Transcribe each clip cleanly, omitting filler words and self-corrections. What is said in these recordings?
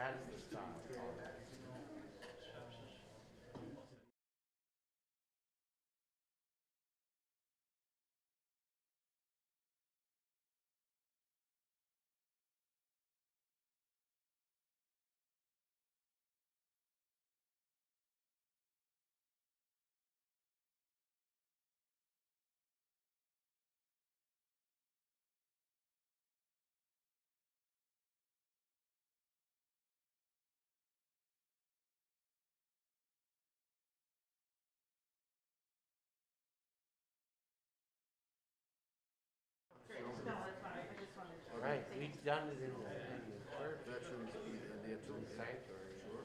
That's the style. Right, we've done it in the church. Veterans in the Anthem Sanctuary. Sure.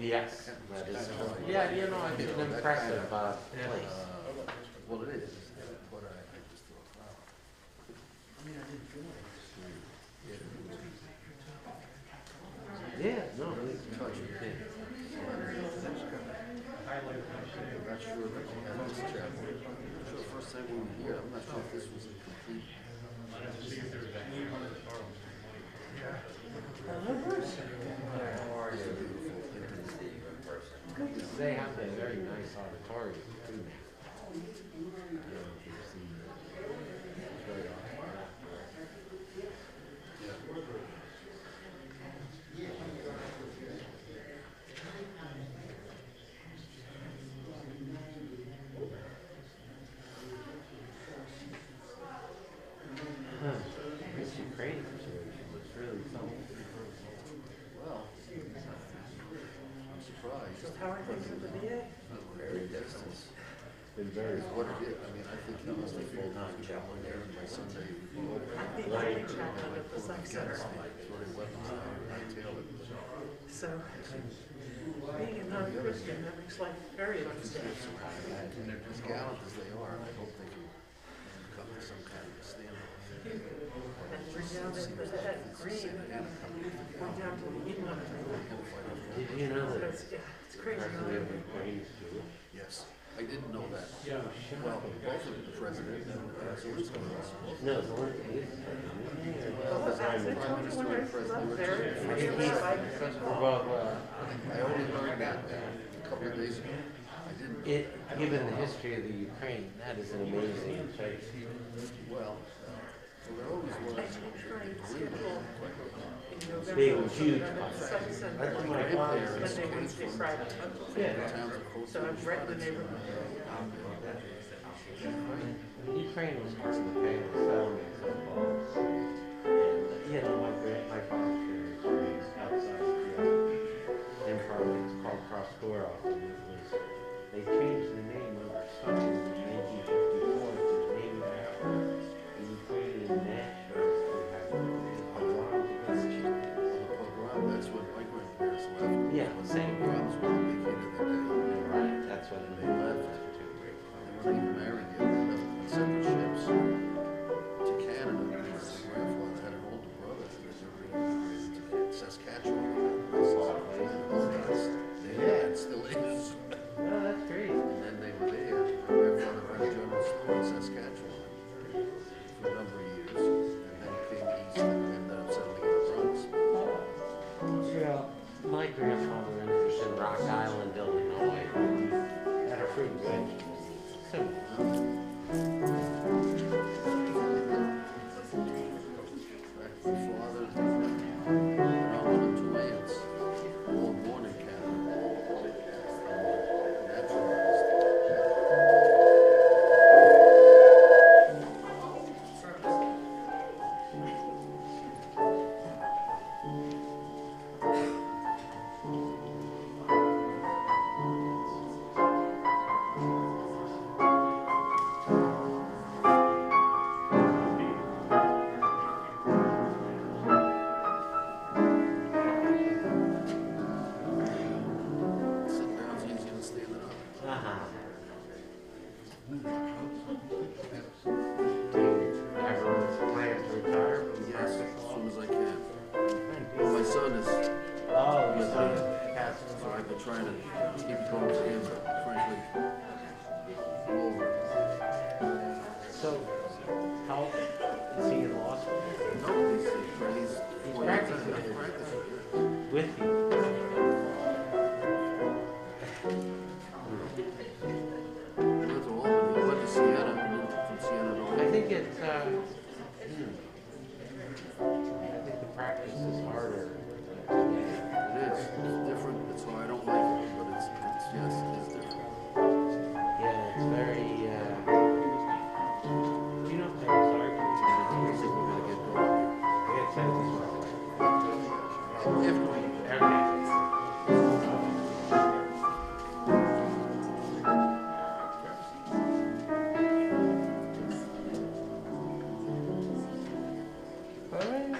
Yes, that is true. Yeah, you know, it's an impressive place. Well, it is, but I just thought, wow. I mean, I didn't feel like it. Yeah, no, it's Touch it. I'm not sure that you had this chapel. I'm not sure the first time we were here, I'm not sure if this was a complete. They have a very nice auditorium too. This Ukraine situation was really something. Well, I'm surprised. So how are things at the VA? Very distance. Been very What it is, I mean, I think he must have full time chaplain there, and by Sunday we go over. I'm the only chaplain at the psych center. Sort of weapons down, hightail it. So being a non-Christian, that makes life very interesting. As gallant as they are, I hope they can come to some kind of a standoff. And we're down at the head, green, we're down to the inlet. Did you know that It's crazy. President of Ukraine is Jewish? Yes, I didn't know that. Well, both of the president and Zelensky was. No, the one that is president. Well, that's it. Prime Minister and President there. I think he's above, I only learned that a couple of days ago. I didn't. given the history of the Ukraine, that is an amazing place. Well, there always was. They were huge. That's my father. Monday, Wednesday, Friday. Yeah. So I've read the neighborhood. Ukraine was part of the famous settlements of Bodden. And, you know, my father's parents were raised outside the Empire. It's called Proskouros. And it was, they changed the name of their son in 1854 to the name after the Ukrainian nationalists who had the pogrom against Pogrom, that's what my grandparents left. Yeah, same. Pogroms were the big hit of the day. Right, that's what They left. They weren't even married yet. They left on separate ships to Canada because my grandfather had an older brother who was immigrated to Saskatchewan. Yeah, it still is. Oh, that's great. And then they were there. My grandfather ran a general store in Saskatchewan for a number of years. And then he came east and ended up settling in the Bronx. Yeah, my grandfather was in Rock Island, Illinois. Had a fruit and vegetable. Simple. My father and all of the two aunts, all born in Canada. Naturalized. Sitting down's easier than standing up. Uh-huh. trying to keep going to him, but frankly, I'm over it. So, how, is he in law school? No, he's practicing. With you? He went to Albany, he went to Siena, and then from Siena to I Albany. think it's, I think the practice is harder. It is, it's different, that's why I don't like it, but it's yes, it is different. Yeah, it's very, you know, there was arguments. I don't think we're gonna get going here. I get sentences wrong. After we Okay. All right.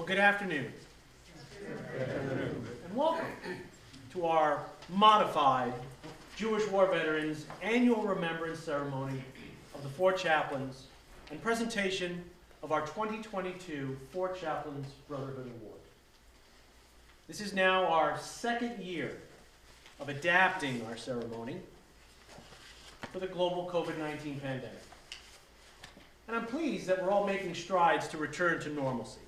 Well, good afternoon. And welcome to our modified Jewish War Veterans Annual Remembrance Ceremony of the Four Chaplains and presentation of our 2022 Four Chaplains Brotherhood Award. This is now our second year of adapting our ceremony for the global COVID-19 pandemic. And I'm pleased that we're all making strides to return to normalcy.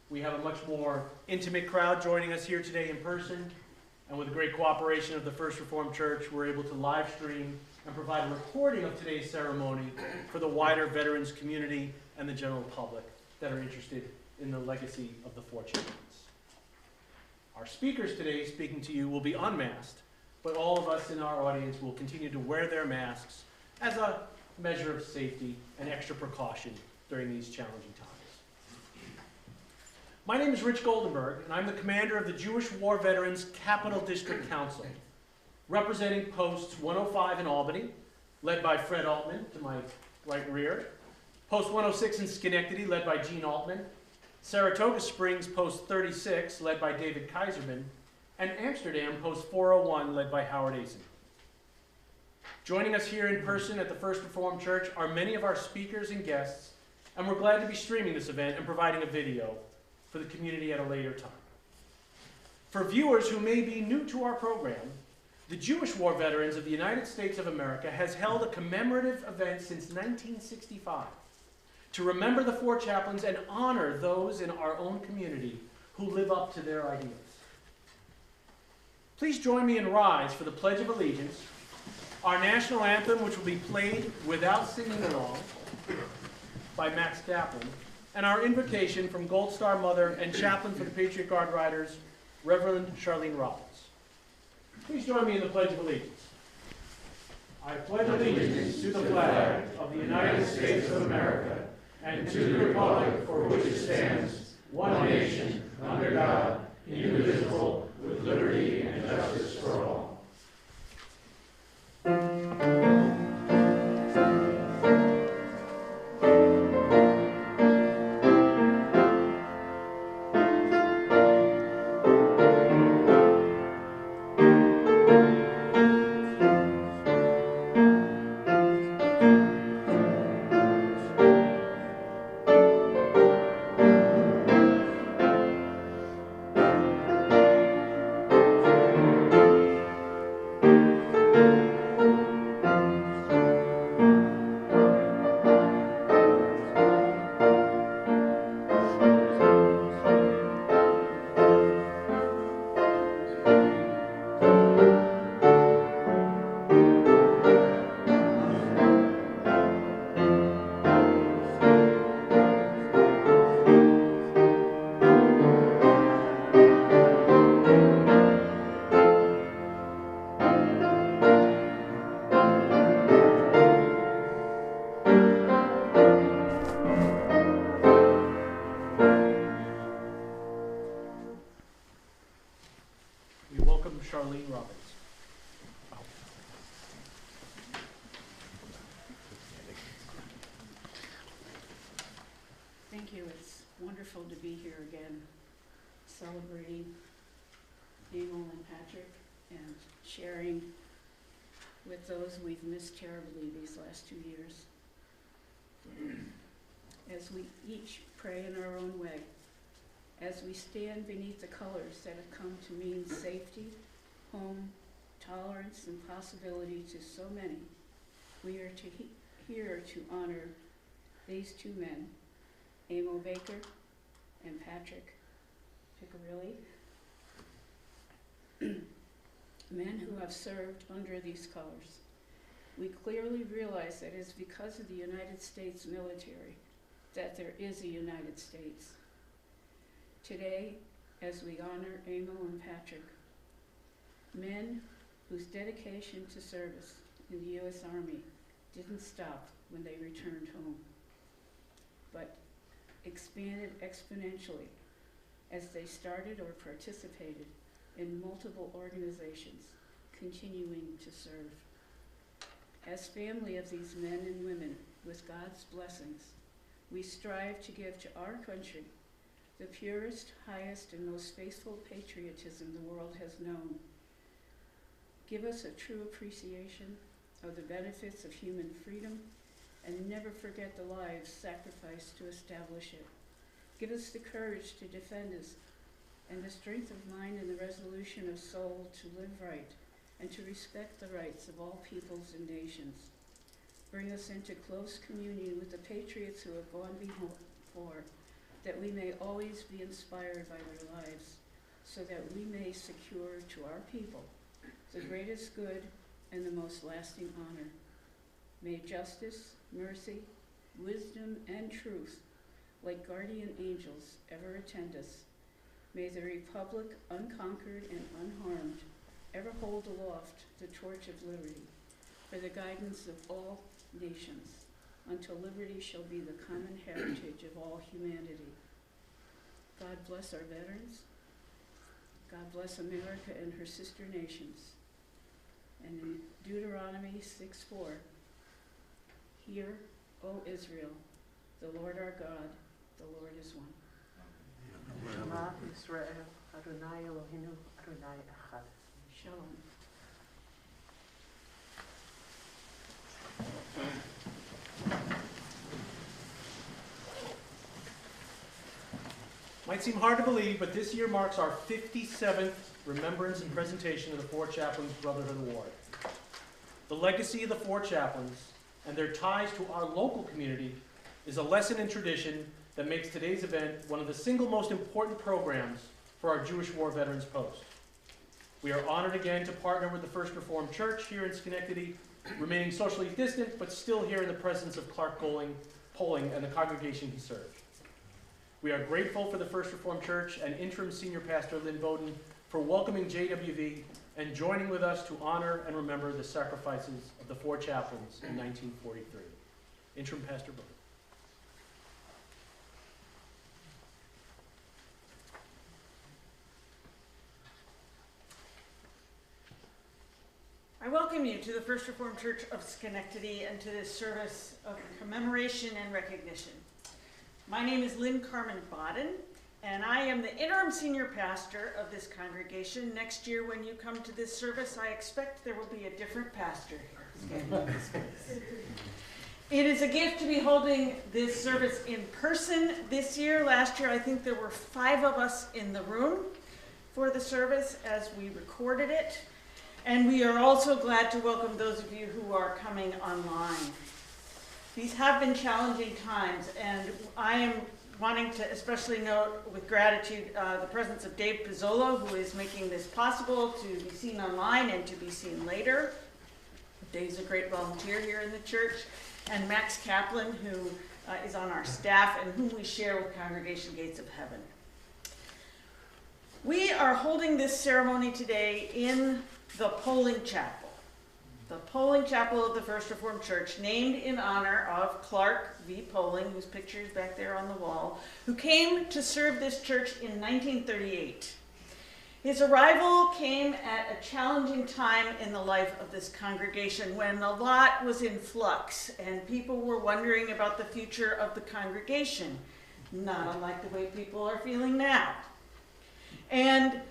We have a much more intimate crowd joining us here today in person, and with the great cooperation of the First Reformed Church, we're able to live stream and provide a recording of today's ceremony for the wider veterans community and the general public that are interested in the legacy of the Four Chaplains. Our speakers today speaking to you will be unmasked, but all of us in our audience will continue to wear their masks as a measure of safety and extra precaution during these challenging times. My name is Rich Goldenberg, and I'm the commander of the Jewish War Veterans Capital District Council, representing posts 105 in Albany, led by Fred Altman to my right and rear, post 106 in Schenectady, led by Gene Altman, Saratoga Springs, post 36, led by David Kaiserman, and Amsterdam, post 401, led by Howard Asen. Joining us here in person at the First Reformed Church are many of our speakers and guests, and we're glad to be streaming this event and providing a video for the community at a later time. For viewers who may be new to our program, the Jewish War Veterans of the United States of America has held a commemorative event since 1965 to remember the Four Chaplains and honor those in our own community who live up to their ideals. Please join me and rise for the Pledge of Allegiance, our national anthem, which will be played without singing along by Max Caplan, and our invocation from Gold Star Mother and Chaplain for the Patriot Guard Riders, Reverend Charlene Robbins. Please join me in the Pledge of Allegiance. I pledge allegiance to the flag of the United States of America and to the republic for which it stands, one nation, under God, indivisible, with liberty and justice for all. Charlene Robbins. Thank you. It's wonderful to be here again, celebrating Emil and Patrick and sharing with those we've missed terribly these last 2 years. As we each pray in our own way, as we stand beneath the colors that have come to mean safety, home, tolerance, and possibility to so many, we are here to honor these two men, Emil Baker and Patrick Piccirilli, men who have served under these colors. We clearly realize that it is because of the United States military that there is a United States. Today, as we honor Emil and Patrick, men whose dedication to service in the U.S. Army didn't stop when they returned home, but expanded exponentially as they started or participated in multiple organizations, continuing to serve. As family of these men and women with God's blessings, we strive to give to our country the purest, highest, and most faithful patriotism the world has known. Give us a true appreciation of the benefits of human freedom, and never forget the lives sacrificed to establish it. Give us the courage to defend us, and the strength of mind and the resolution of soul to live right, and to respect the rights of all peoples and nations. Bring us into close communion with the patriots who have gone before, that we may always be inspired by their lives, so that we may secure to our people the greatest good and the most lasting honor. May justice, mercy, wisdom, and truth, like guardian angels, ever attend us. May the Republic, unconquered and unharmed, ever hold aloft the torch of liberty for the guidance of all nations, until liberty shall be the common heritage of all humanity. God bless our veterans. God bless America and her sister nations. And in Deuteronomy 6:4, hear, O Israel, the Lord our God, the Lord is one. Shema Israel, Adonai Eloheinu, Adonai Echad. Shalom. Might seem hard to believe, but this year marks our 57th remembrance and presentation of the four chaplains Brotherhood Award. The legacy of the four chaplains and their ties to our local community is a lesson in tradition that makes today's event one of the single most important programs for our Jewish War Veterans Post. We are honored again to partner with the First Reformed Church here in Schenectady, remaining socially distant, but still here in the presence of Clark Poling and the congregation he served. We are grateful for the First Reformed Church and interim senior pastor Lynn Bodden for welcoming JWV and joining with us to honor and remember the sacrifices of the four chaplains in 1943. Interim Pastor Bodden. I welcome you to the First Reformed Church of Schenectady and to this service of commemoration and recognition. My name is Lynn Bodden, and I am the interim senior pastor of this congregation. Next year when you come to this service, I expect there will be a different pastor here. It is a gift to be holding this service in person this year. Last year, I think there were 5 of us in the room for the service as we recorded it. And we are also glad to welcome those of you who are coming online. These have been challenging times, and I am wanting to especially note with gratitude the presence of Dave Pizzolo, who is making this possible to be seen online and to be seen later. Dave's a great volunteer here in the church, and Max Caplan, who is on our staff and whom we share with Congregation Gates of Heaven. We are holding this ceremony today in the polling chapel of the First Reformed Church, named in honor of Clark V. Poling, whose picture is back there on the wall, who came to serve this church in 1938. His arrival came at a challenging time in the life of this congregation when a lot was in flux and people were wondering about the future of the congregation, not unlike the way people are feeling now. And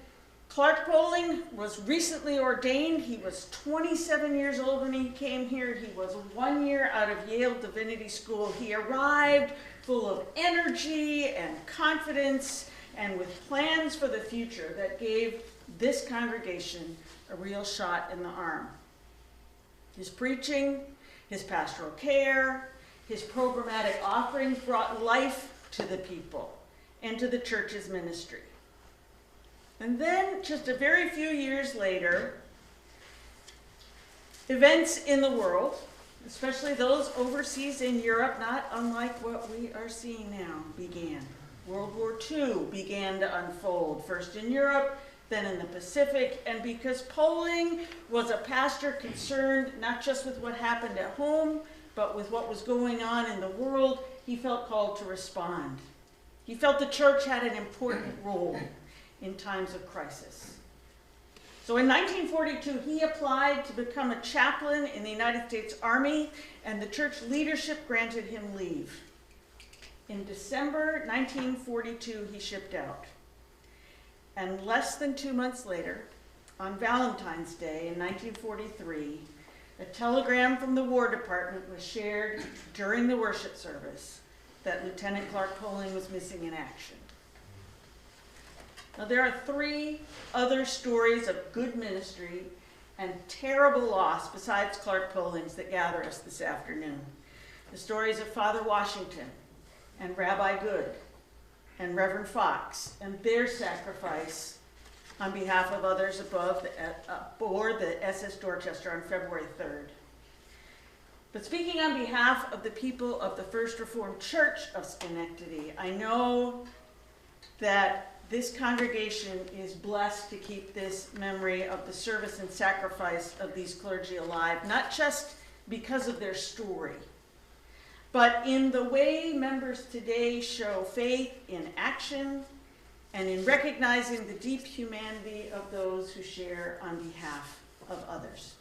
Clark Poling was recently ordained. He was 27 years old when he came here. He was 1 year out of Yale Divinity School. He arrived full of energy and confidence and with plans for the future that gave this congregation a real shot in the arm. His preaching, his pastoral care, his programmatic offerings brought life to the people and to the church's ministry. And then, just a very few years later, events in the world, especially those overseas in Europe, not unlike what we are seeing now, began. World War II began to unfold, first in Europe, then in the Pacific, and because Poling was a pastor concerned not just with what happened at home, but with what was going on in the world, he felt called to respond. He felt the church had an important role in times of crisis. So in 1942, he applied to become a chaplain in the United States Army, and the church leadership granted him leave. In December 1942, he shipped out. And less than 2 months later, on Valentine's Day in 1943, a telegram from the War Department was shared during the worship service that Lieutenant Clark Poling was missing in action. Now, there are 3 other stories of good ministry and terrible loss besides Clark Poling's that gather us this afternoon. The stories of Father Washington and Rabbi Good and Reverend Fox and their sacrifice on behalf of others aboard the SS Dorchester on February 3rd. But speaking on behalf of the people of the First Reformed Church of Schenectady, I know that this congregation is blessed to keep this memory of the service and sacrifice of these clergy alive, not just because of their story, but in the way members today show faith in action and in recognizing the deep humanity of those who share on behalf of others.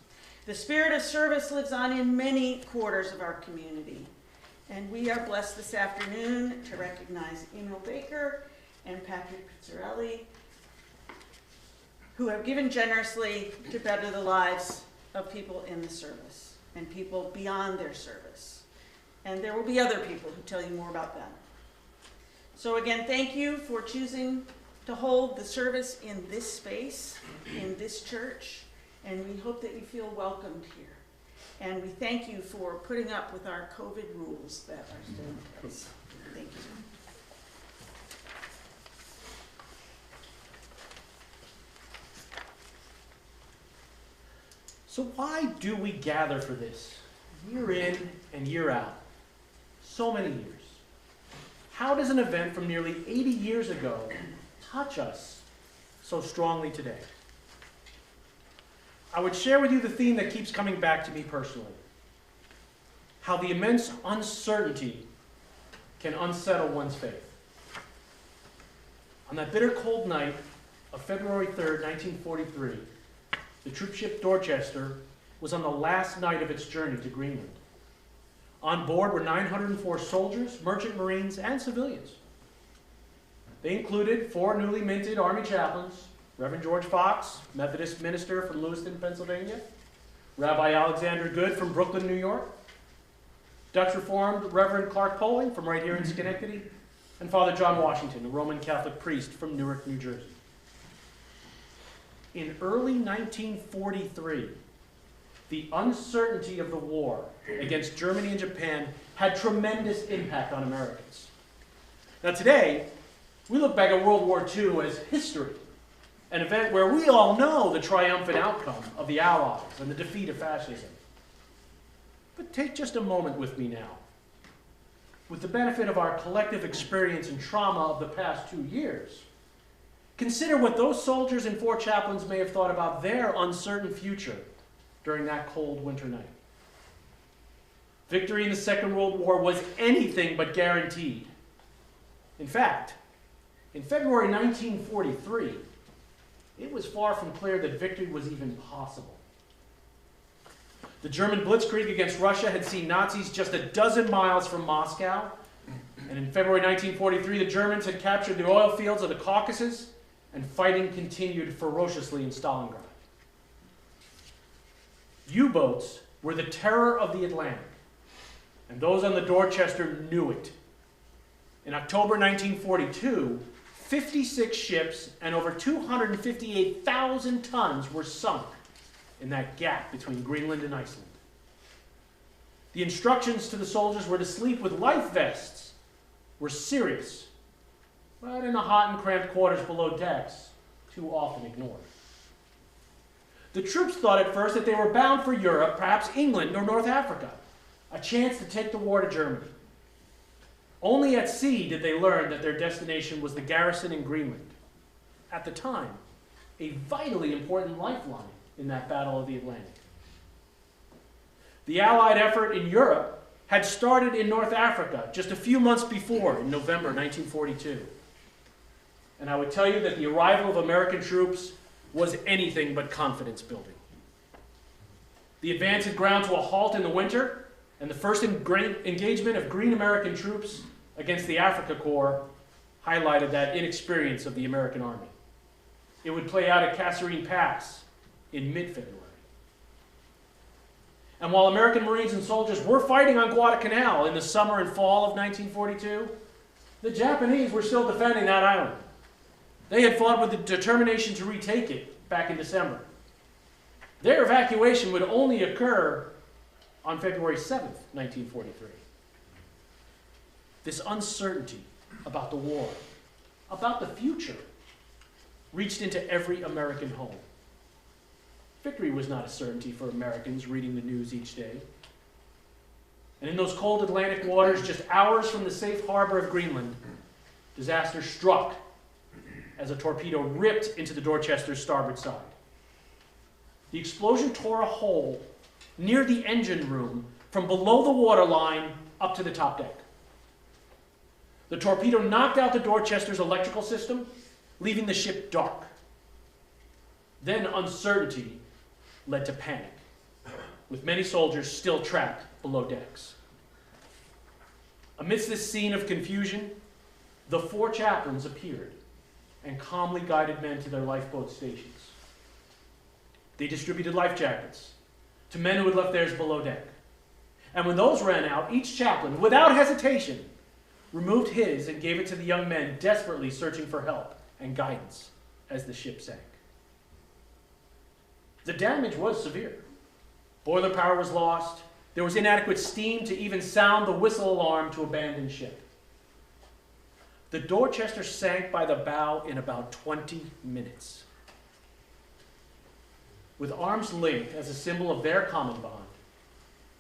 The spirit of service lives on in many quarters of our community, and we are blessed this afternoon to recognize Emil Baker and Patriot Piccirilli, who have given generously to better the lives of people in the service and people beyond their service. And there will be other people who tell you more about that. So again, thank you for choosing to hold the service in this space, in this church, and we hope that you feel welcomed here. And we thank you for putting up with our COVID rules that are still in place. Thank you. So why do we gather for this, year in and year out? So many years. How does an event from nearly 80 years ago touch us so strongly today? I would share with you the theme that keeps coming back to me personally. How the immense uncertainty can unsettle one's faith. On that bitter cold night of February 3rd, 1943, the troop ship Dorchester was on the last night of its journey to Greenland. On board were 904 soldiers, merchant marines, and civilians. They included 4 newly minted Army chaplains, Reverend George Fox, Methodist minister from Lewiston, Pennsylvania, Rabbi Alexander Good from Brooklyn, New York, Dutch Reformed Reverend Clark Poling from right here in Schenectady, and Father John Washington, a Roman Catholic priest from Newark, New Jersey. In early 1943, the uncertainty of the war against Germany and Japan had tremendous impact on Americans. Now today, we look back at World War II as history, an event where we all know the triumphant outcome of the Allies and the defeat of fascism. But take just a moment with me now. With the benefit of our collective experience and trauma of the past 2 years, consider what those soldiers and 4 chaplains may have thought about their uncertain future during that cold winter night. Victory in the Second World War was anything but guaranteed. In fact, in February 1943, it was far from clear that victory was even possible. The German blitzkrieg against Russia had seen Nazis just a dozen miles from Moscow, and in February 1943, the Germans had captured the oil fields of the Caucasus, and fighting continued ferociously in Stalingrad. U-boats were the terror of the Atlantic, and those on the Dorchester knew it. In October 1942, 56 ships and over 258,000 tons were sunk in that gap between Greenland and Iceland. The instructions to the soldiers were to sleep with life vests were serious, but in the hot and cramped quarters below decks, too often ignored. The troops thought at first that they were bound for Europe, perhaps England or North Africa, a chance to take the war to Germany. Only at sea did they learn that their destination was the garrison in Greenland, at the time, a vitally important lifeline in that battle of the Atlantic. The Allied effort in Europe had started in North Africa just a few months before, in November 1942. And I would tell you that the arrival of American troops was anything but confidence building. The advance had ground to a halt in the winter, and the first engagement of green American troops against the Africa Corps highlighted that inexperience of the American Army. It would play out at Kasserine Pass in mid-February. And while American Marines and soldiers were fighting on Guadalcanal in the summer and fall of 1942, the Japanese were still defending that island. They had fought with the determination to retake it back in December. Their evacuation would only occur on February 7th, 1943. This uncertainty about the war, about the future, reached into every American home. Victory was not a certainty for Americans reading the news each day. And in those cold Atlantic waters, just hours from the safe harbor of Greenland, disaster struck as a torpedo ripped into the Dorchester's starboard side. The explosion tore a hole near the engine room from below the waterline up to the top deck. The torpedo knocked out the Dorchester's electrical system, leaving the ship dark. Then uncertainty led to panic, with many soldiers still trapped below decks. Amidst this scene of confusion, the 4 chaplains appeared and calmly guided men to their lifeboat stations. They distributed life jackets to men who had left theirs below deck. And when those ran out, each chaplain, without hesitation, removed his and gave it to the young men desperately searching for help and guidance as the ship sank. The damage was severe. Boiler power was lost. There was inadequate steam to even sound the whistle alarm to abandon ship. The Dorchester sank by the bow in about 20 minutes. With arms linked as a symbol of their common bond,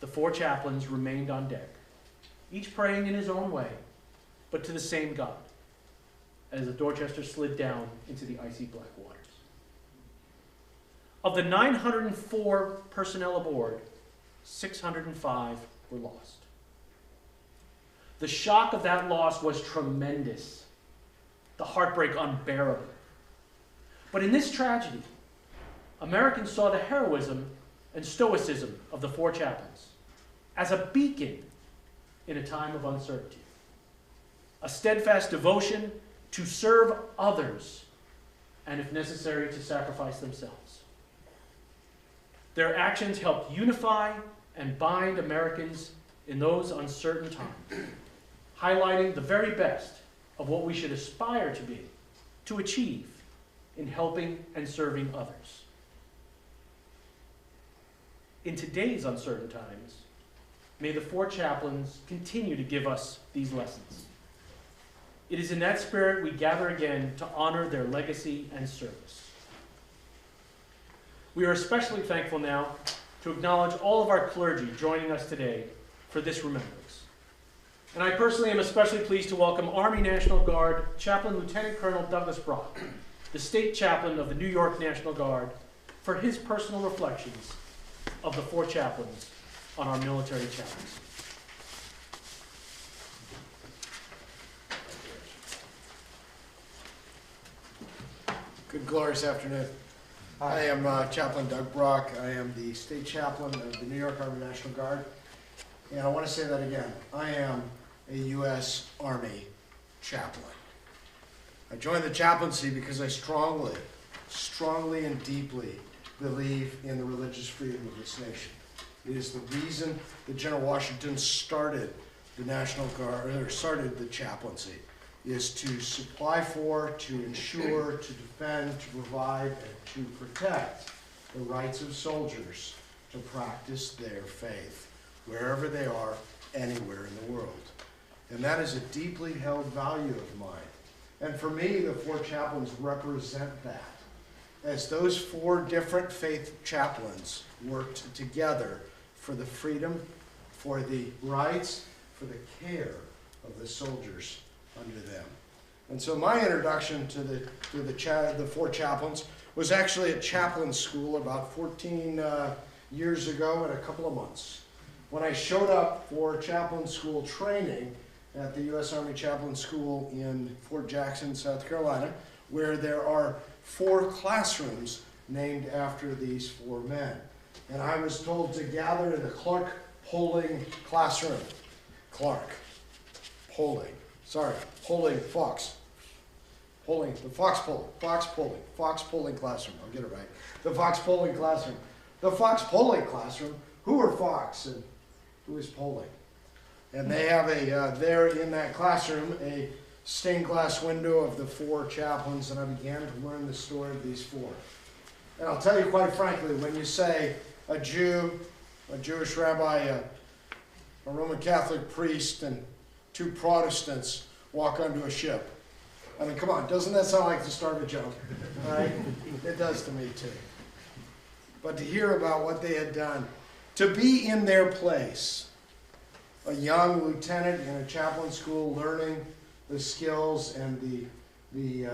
the 4 chaplains remained on deck, each praying in his own way, but to the same God, as the Dorchester slid down into the icy black waters. Of the 904 personnel aboard, 605 were lost. The shock of that loss was tremendous, the heartbreak unbearable. But in this tragedy, Americans saw the heroism and stoicism of the 4 chaplains as a beacon in a time of uncertainty, a steadfast devotion to serve others, and if necessary, to sacrifice themselves. Their actions helped unify and bind Americans in those uncertain times, highlighting the very best of what we should aspire to be, to achieve in helping and serving others. In today's uncertain times, may the 4 chaplains continue to give us these lessons. It is in that spirit we gather again to honor their legacy and service. We are especially thankful now to acknowledge all of our clergy joining us today for this remembrance. And I personally am especially pleased to welcome Army National Guard Chaplain Lieutenant Colonel Douglas Brock, the State Chaplain of the New York National Guard, for his personal reflections of the 4 chaplains on our military chaplains. Good glorious afternoon. I am Chaplain Doug Brock. I am the State Chaplain of the New York Army National Guard. And I want to say that again. I am a U.S. Army chaplain. I joined the chaplaincy because I strongly and deeply believe in the religious freedom of this nation. It is the reason that General Washington started the National Guard, or started the chaplaincy, is to supply for, to ensure, to defend, to provide, and to protect the rights of soldiers to practice their faith, wherever they are, anywhere in the world. And that is a deeply held value of mine. And for me, the 4 chaplains represent that. As those 4 different faith chaplains worked together for the freedom, for the rights, for the care of the soldiers under them. And so my introduction to the 4 chaplains was actually at chaplain school about 14 years ago in a couple of months. When I showed up for chaplain school training at the U.S. Army Chaplain School in Fort Jackson, South Carolina, where there are 4 classrooms named after these 4 men. And I was told to gather in the Clark polling classroom. Clark polling. polling classroom, I'll get it right. The Fox polling classroom. The Fox polling classroom, who are Fox and who is polling? And they have there in that classroom, a stained glass window of the 4 chaplains, and I began to learn the story of these 4. And I'll tell you quite frankly, when you say a Jew, a Jewish rabbi, a Roman Catholic priest, and 2 Protestants walk onto a ship, I mean, come on, doesn't that sound like the start of a joke? Right? It does to me too. But to hear about what they had done, to be in their place, a young lieutenant in a chaplain school learning the skills and the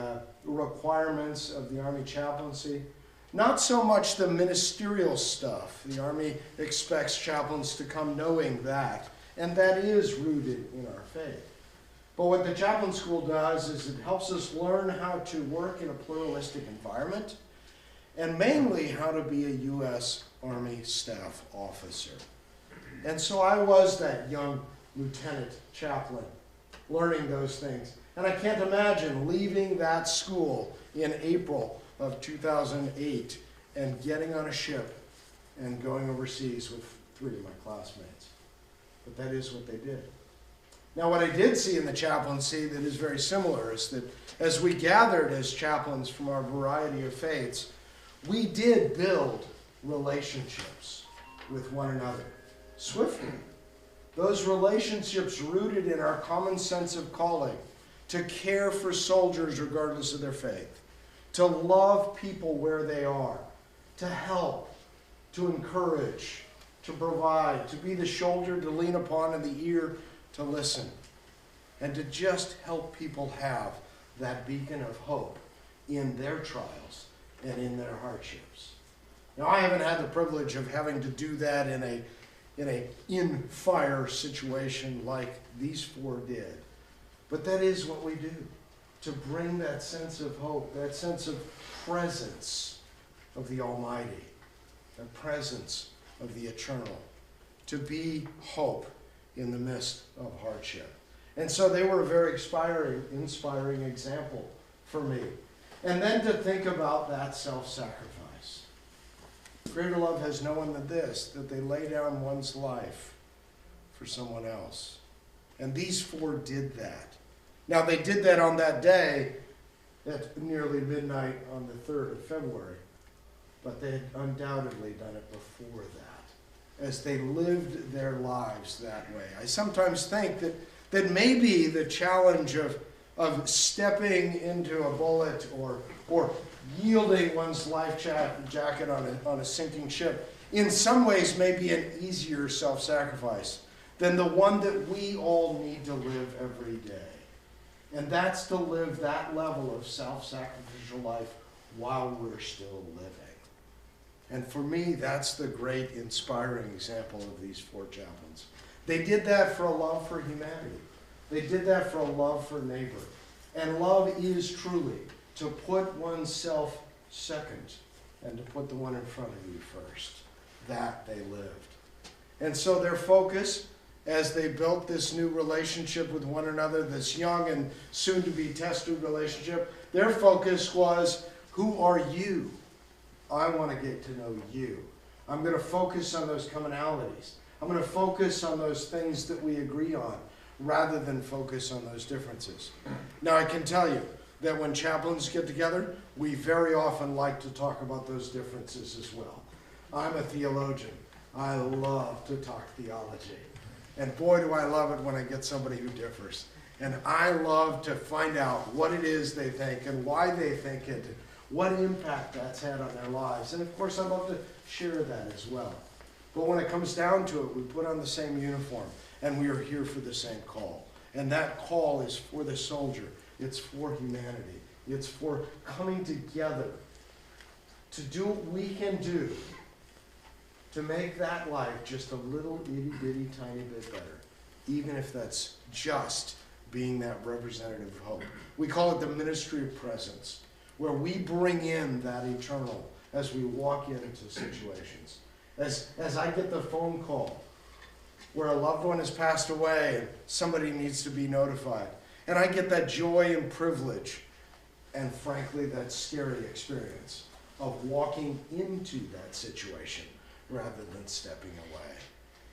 requirements of the Army chaplaincy, not so much the ministerial stuff. The Army expects chaplains to come knowing that, and that is rooted in our faith. But what the chaplain school does is it helps us learn how to work in a pluralistic environment, and mainly how to be a U.S. Army staff officer. And so I was that young lieutenant chaplain, learning those things. And I can't imagine leaving that school in April of 2008 and getting on a ship and going overseas with 3 of my classmates. But that is what they did. Now, what I did see in the chaplaincy that is very similar is that as we gathered as chaplains from our variety of faiths, we did build relationships with one another swiftly. Those relationships rooted in our common sense of calling to care for soldiers regardless of their faith, to love people where they are, to help, to encourage, to provide, to be the shoulder to lean upon and the ear to listen, and to just help people have that beacon of hope in their trials and in their hardships. Now, I haven't had the privilege of having to do that in a in-fire situation like these 4 did, but that is what we do, to bring that sense of hope, that sense of presence of the Almighty, the presence of the Eternal, to be hope in the midst of hardship. And so they were a very inspiring example for me. And then to think about that self-sacrifice. Greater love has no one than this, that they lay down one's life for someone else. And these 4 did that. Now, they did that on that day at nearly midnight on the 3rd of February, but they had undoubtedly done it before that, as they lived their lives that way. I sometimes think that maybe the challenge of stepping into a bullet or yielding one's life jacket on a sinking ship in some ways may be an easier self-sacrifice than the one that we all need to live every day. And that's to live that level of self-sacrificial life while we're still living. And for me, that's the great inspiring example of these 4 chaplains. They did that for a love for humanity. They did that for a love for neighbor. And love is truly to put oneself second and to put the one in front of you first. That they lived. And so their focus, as they built this new relationship with one another, this young and soon-to-be tested relationship, their focus was, who are you? I want to get to know you. I'm going to focus on those commonalities. I'm going to focus on those things that we agree on, rather than focus on those differences. Now, I can tell you that when chaplains get together, we very often like to talk about those differences as well. I'm a theologian. I love to talk theology. And boy, do I love it when I get somebody who differs. And I love to find out what it is they think and why they think it, and what impact that's had on their lives. And of course, I love to share that as well. But when it comes down to it, we put on the same uniform, and we are here for the same call. And that call is for the soldier. It's for humanity. It's for coming together to do what we can do to make that life just a little itty-bitty tiny bit better, even if that's just being that representative of hope. We call it the ministry of presence, where we bring in that eternal as we walk into situations. As I get the phone call where a loved one has passed away and somebody needs to be notified, And I get that joy and privilege, and frankly, that scary experience of walking into that situation rather than stepping away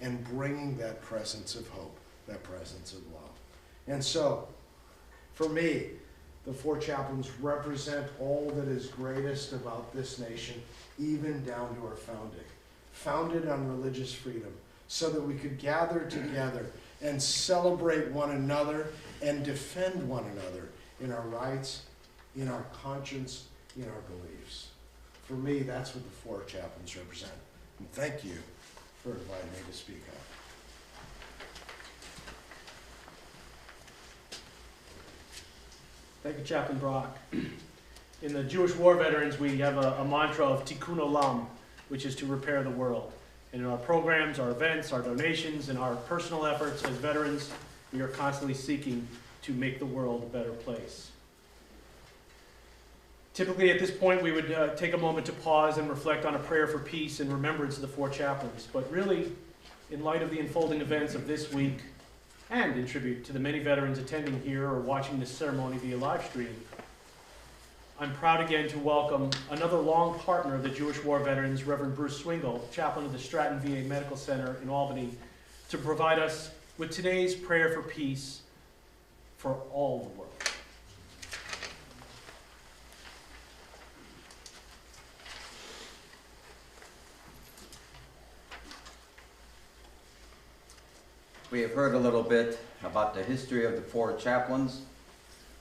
and bringing that presence of hope, that presence of love. And so, for me, the four chaplains represent all that is greatest about this nation, even down to our founding. Founded on religious freedom, so that we could gather together and celebrate one another and defend one another in our rights, in our conscience, in our beliefs. For me, that's what the four chaplains represent. And thank you for inviting me to speak up. Thank you, Chaplain Brock. In the Jewish war veterans, we have a mantra of tikkun olam, which is to repair the world. And in our programs, our events, our donations, and our personal efforts as veterans, we are constantly seeking to make the world a better place. Typically at this point, we would take a moment to pause and reflect on a prayer for peace in remembrance of the four chaplains. But really, in light of the unfolding events of this week, and in tribute to the many veterans attending here or watching this ceremony via live stream, I'm proud again to welcome another long partner of the Jewish war veterans, Reverend Bruce Swingle, chaplain of the Stratton VA Medical Center in Albany, to provide us with today's prayer for peace for all the world. We have heard a little bit about the history of the four chaplains,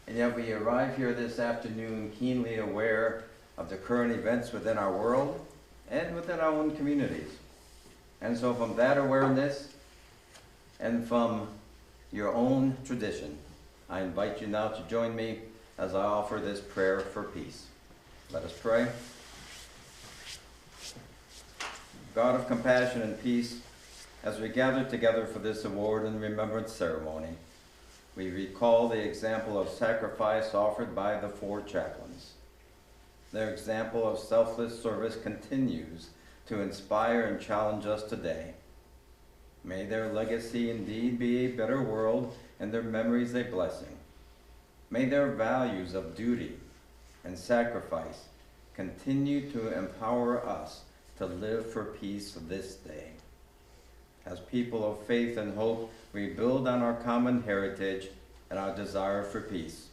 and yet we arrive here this afternoon keenly aware of the current events within our world and within our own communities. And so from that awareness and from your own tradition, I invite you now to join me as I offer this prayer for peace. Let us pray. God of compassion and peace, as we gather together for this award and remembrance ceremony, we recall the example of sacrifice offered by the four chaplains. Their example of selfless service continues to inspire and challenge us today. May their legacy indeed be a better world and their memories a blessing. May their values of duty and sacrifice continue to empower us to live for peace this day. As people of faith and hope, we build on our common heritage and our desire for peace.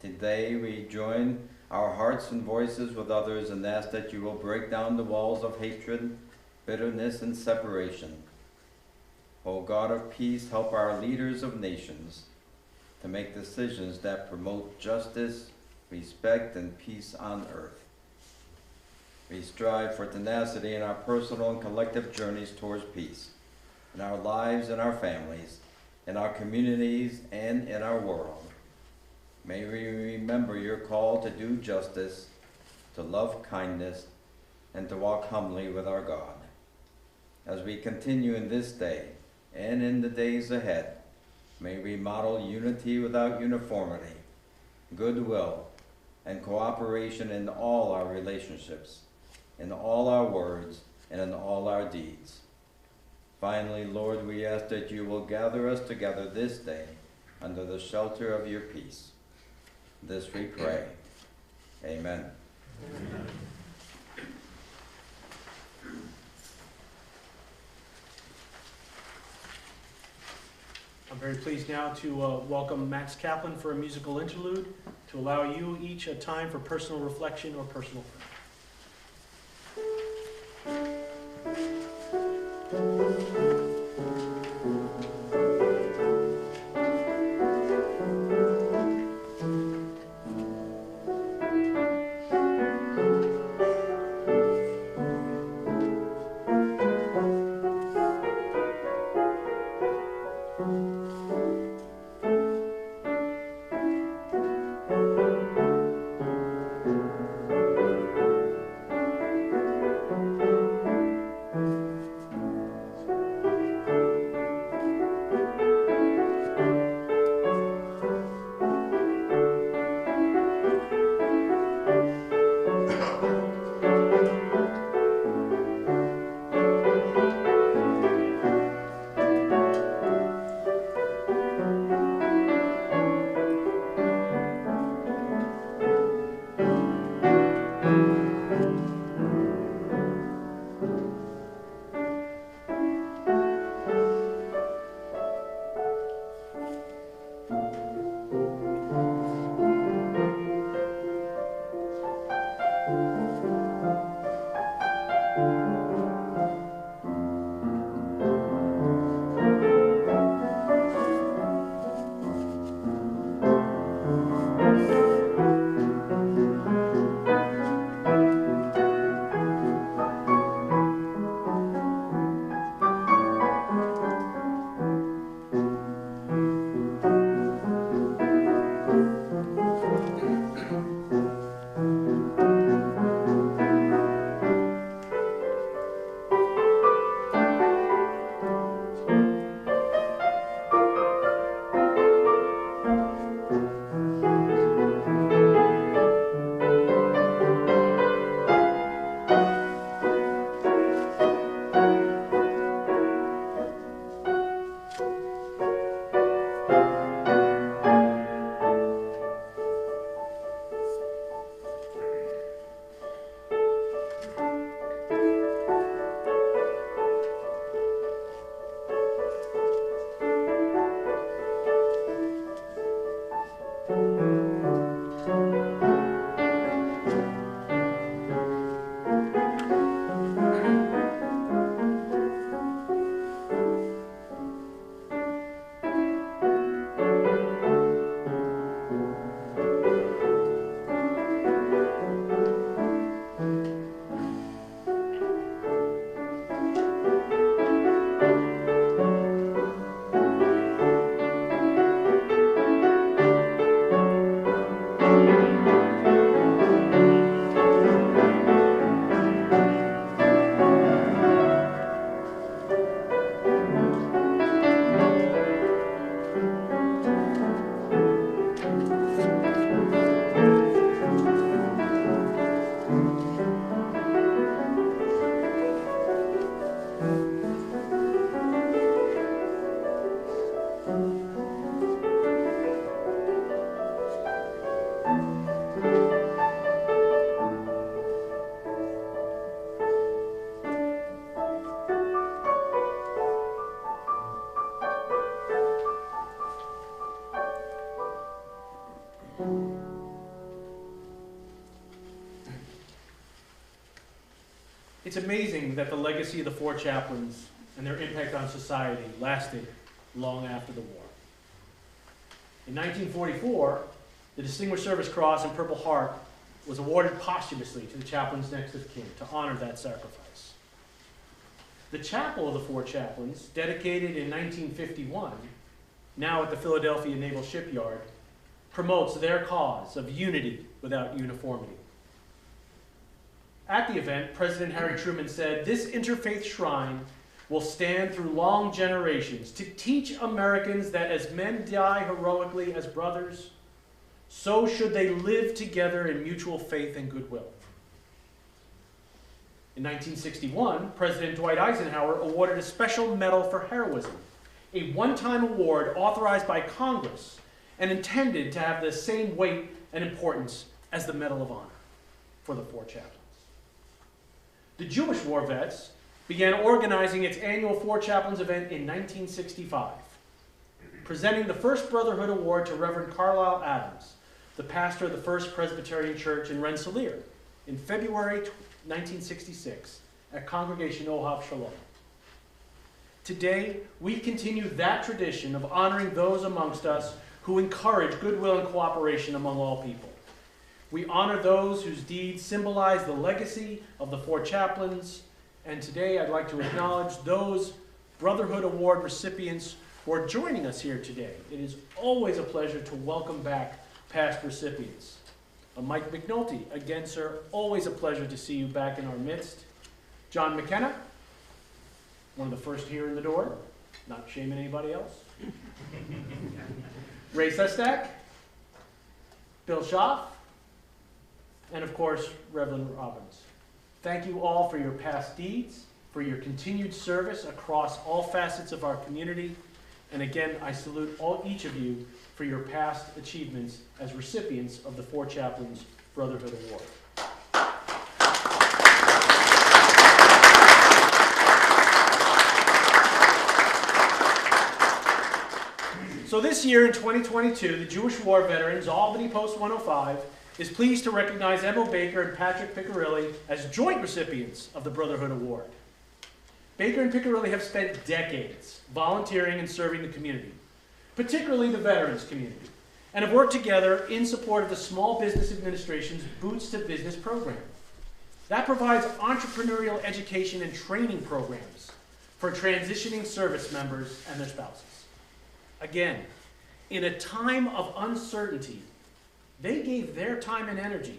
Today, we join our hearts and voices with others and ask that you will break down the walls of hatred, bitterness, and separation. O God of peace, help our leaders of nations to make decisions that promote justice, respect, and peace on earth. We strive for tenacity in our personal and collective journeys towards peace, in our lives and our families, in our communities and in our world. May we remember your call to do justice, to love kindness, and to walk humbly with our God. As we continue in this day and in the days ahead, may we model unity without uniformity, goodwill, and cooperation in all our relationships, in all our words, and in all our deeds. Finally, Lord, we ask that you will gather us together this day under the shelter of your peace. This we pray. Amen. Amen. I'm very pleased now to welcome Max Caplan for a musical interlude to allow you each a time for personal reflection or personal prayer. It's amazing that the legacy of the four chaplains and their impact on society lasted long after the war. In 1944, the Distinguished Service Cross and Purple Heart was awarded posthumously to the chaplains next of kin to honor that sacrifice. The chapel of the four chaplains, dedicated in 1951, now at the Philadelphia Naval Shipyard, promotes their cause of unity without uniformity. At the event, President Harry Truman said, "This interfaith shrine will stand through long generations to teach Americans that as men die heroically as brothers, so should they live together in mutual faith and goodwill." In 1961, President Dwight Eisenhower awarded a special medal for heroism, a one-time award authorized by Congress and intended to have the same weight and importance as the Medal of Honor for the four chaplains. The Jewish war vets began organizing its annual Four Chaplains event in 1965, presenting the first Brotherhood Award to Reverend Carlisle Adams, the pastor of the First Presbyterian Church in Rensselaer, in February 1966 at Congregation Ohav Shalom. Today, we continue that tradition of honoring those amongst us who encourage goodwill and cooperation among all people. We honor those whose deeds symbolize the legacy of the four chaplains, and today I'd like to acknowledge those Brotherhood Award recipients who are joining us here today. It is always a pleasure to welcome back past recipients. Mike McNulty, again, sir, always a pleasure to see you back in our midst. John McKenna, one of the first here in the door, not shaming anybody else. Ray Sestak, Bill Schaff, and of course, Reverend Robbins. Thank you all for your past deeds, for your continued service across all facets of our community, and again, I salute each of you for your past achievements as recipients of the Four Chaplains Brotherhood Award. So this year in 2022, the Jewish War Veterans, Albany Post 105, is pleased to recognize Emil Baker and Patrick Piccirilli as joint recipients of the Brotherhood Award. Baker and Piccirilli have spent decades volunteering and serving the community, particularly the veterans community, and have worked together in support of the Small Business Administration's Boots to Business program. That provides entrepreneurial education and training programs for transitioning service members and their spouses. Again, in a time of uncertainty, they gave their time and energy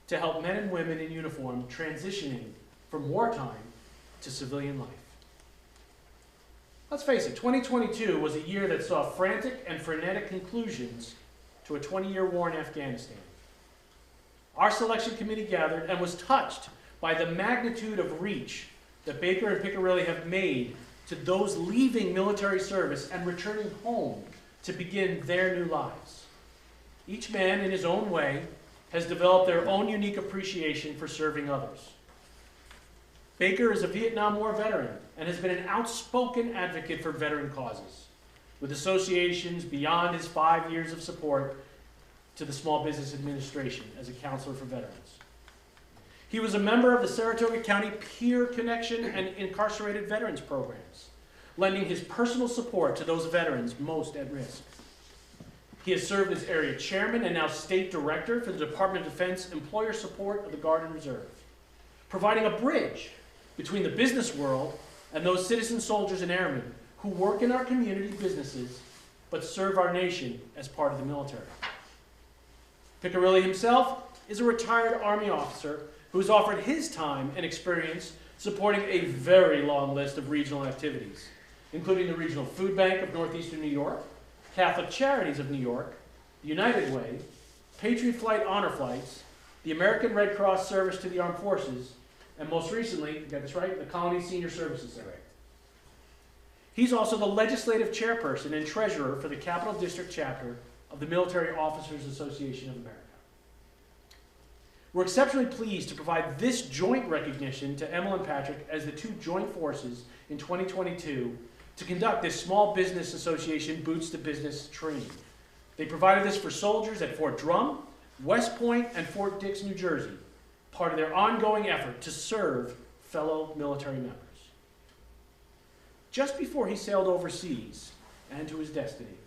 to help men and women in uniform transitioning from wartime to civilian life. Let's face it, 2022 was a year that saw frantic and frenetic conclusions to a 20-year war in Afghanistan. Our selection committee gathered and was touched by the magnitude of reach that Baker and Piccirilli have made to those leaving military service and returning home to begin their new lives. Each man, in his own way, has developed their own unique appreciation for serving others. Baker is a Vietnam War veteran and has been an outspoken advocate for veteran causes, with associations beyond his 5 years of support to the Small Business Administration as a counselor for veterans. He was a member of the Saratoga County Peer Connection and Incarcerated Veterans programs, lending his personal support to those veterans most at risk. He has served as area chairman and now state director for the Department of Defense Employer Support of the Guard and Reserve, providing a bridge between the business world and those citizen soldiers and airmen who work in our community businesses but serve our nation as part of the military. Piccirilli himself is a retired Army officer who has offered his time and experience supporting a very long list of regional activities, including the Regional Food Bank of Northeastern New York, Catholic Charities of New York, United Way, Patriot Flight Honor Flights, the American Red Cross Service to the Armed Forces, and most recently, you got this right, the Colony Senior Services Center. He's also the legislative chairperson and treasurer for the Capital District chapter of the Military Officers Association of America. We're exceptionally pleased to provide this joint recognition to Emil and Patrick as the two joint forces in 2022 to conduct this Small Business Association Boots to Business training. They provided this for soldiers at Fort Drum, West Point, and Fort Dix, New Jersey, part of their ongoing effort to serve fellow military members. Just before he sailed overseas and to his destiny,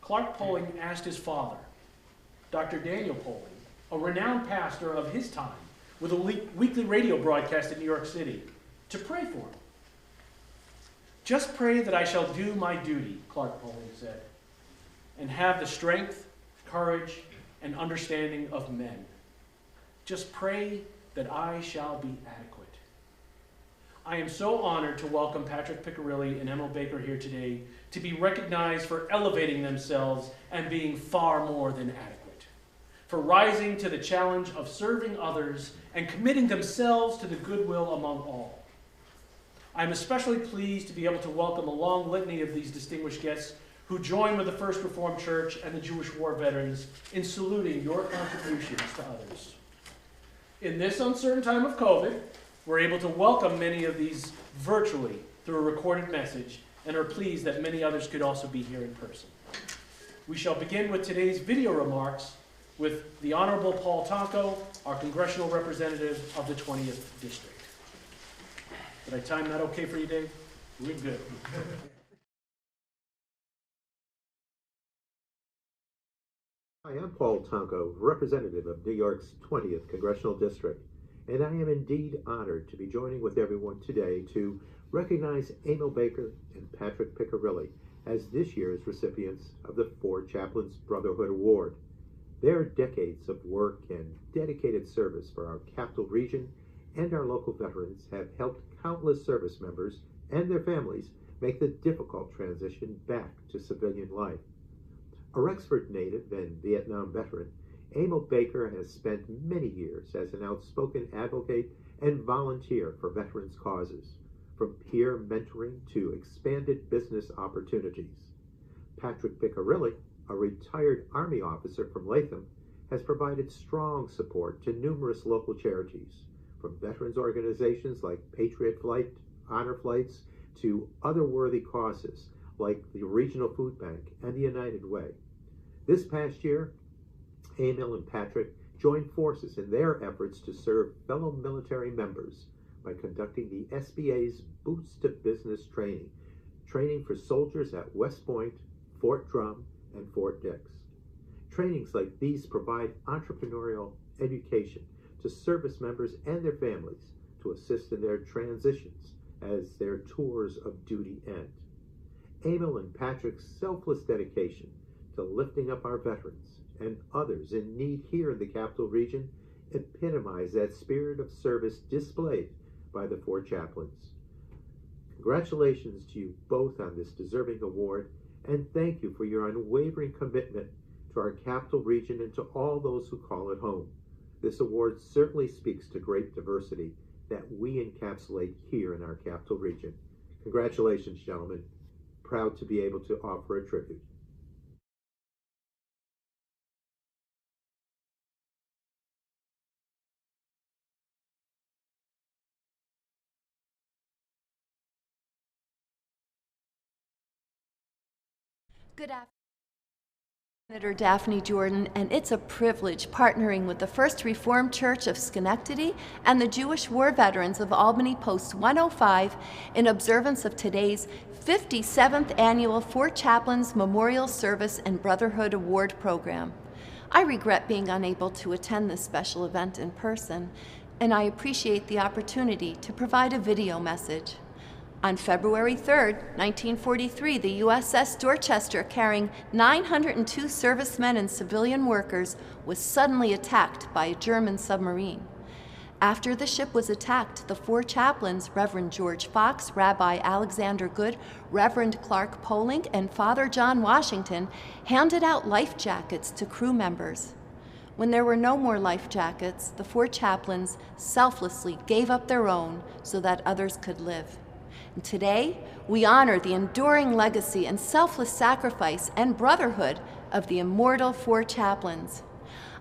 Clark Poling asked his father, Dr. Daniel Poling, a renowned pastor of his time with a weekly radio broadcast in New York City, to pray for him. "Just pray that I shall do my duty," Clark Poling said, "and have the strength, courage, and understanding of men. Just pray that I shall be adequate." I am so honored to welcome Patrick Piccirilli and Emil Baker here today to be recognized for elevating themselves and being far more than adequate, for rising to the challenge of serving others and committing themselves to the goodwill among all. I am especially pleased to be able to welcome a long litany of these distinguished guests who join with the First Reformed Church and the Jewish War veterans in saluting your contributions to others. In this uncertain time of COVID, we're able to welcome many of these virtually through a recorded message and are pleased that many others could also be here in person. We shall begin with today's video remarks with the Honorable Paul Tonko, our congressional representative of the 20th District. Did I time that okay for you, Dave? We're good. Hi, I'm Paul Tonko, representative of New York's 20th Congressional District, and I am indeed honored to be joining with everyone today to recognize Emil Baker and Patrick Piccirilli as this year's recipients of the Four Chaplains Brotherhood Award. Their decades of work and dedicated service for our capital region and our local veterans have helped countless service members and their families make the difficult transition back to civilian life. A Rexford native and Vietnam veteran, Emil Baker has spent many years as an outspoken advocate and volunteer for veterans' causes, from peer mentoring to expanded business opportunities. Patrick Piccirilli, a retired Army officer from Latham, has provided strong support to numerous local charities, from veterans organizations like Patriot Flight, Honor Flights, to other worthy causes like the Regional Food Bank and the United Way. This past year, Emil and Patrick joined forces in their efforts to serve fellow military members by conducting the SBA's Boots to Business training for soldiers at West Point, Fort Drum, and Fort Dix. Trainings like these provide entrepreneurial education to service members and their families to assist in their transitions as their tours of duty end. Emil and Patrick's selfless dedication to lifting up our veterans and others in need here in the capital region epitomize that spirit of service displayed by the Four Chaplains. Congratulations to you both on this deserving award, and thank you for your unwavering commitment to our capital region and to all those who call it home. This award certainly speaks to great diversity that we encapsulate here in our capital region. Congratulations, gentlemen. Proud to be able to offer a tribute. Good afternoon, Senator Daphne Jordan, and it's a privilege partnering with the First Reformed Church of Schenectady and the Jewish War Veterans of Albany Post 105 in observance of today's 57th Annual Four Chaplains Memorial Service and Brotherhood Award Program. I regret being unable to attend this special event in person, and I appreciate the opportunity to provide a video message. On February 3, 1943, the USS Dorchester, carrying 902 servicemen and civilian workers, was suddenly attacked by a German submarine. After the ship was attacked, the four chaplains, Reverend George Fox, Rabbi Alexander Good, Reverend Clark Poling, and Father John Washington, handed out life jackets to crew members. When there were no more life jackets, the four chaplains selflessly gave up their own so that others could live. And today, we honor the enduring legacy and selfless sacrifice and brotherhood of the immortal four chaplains.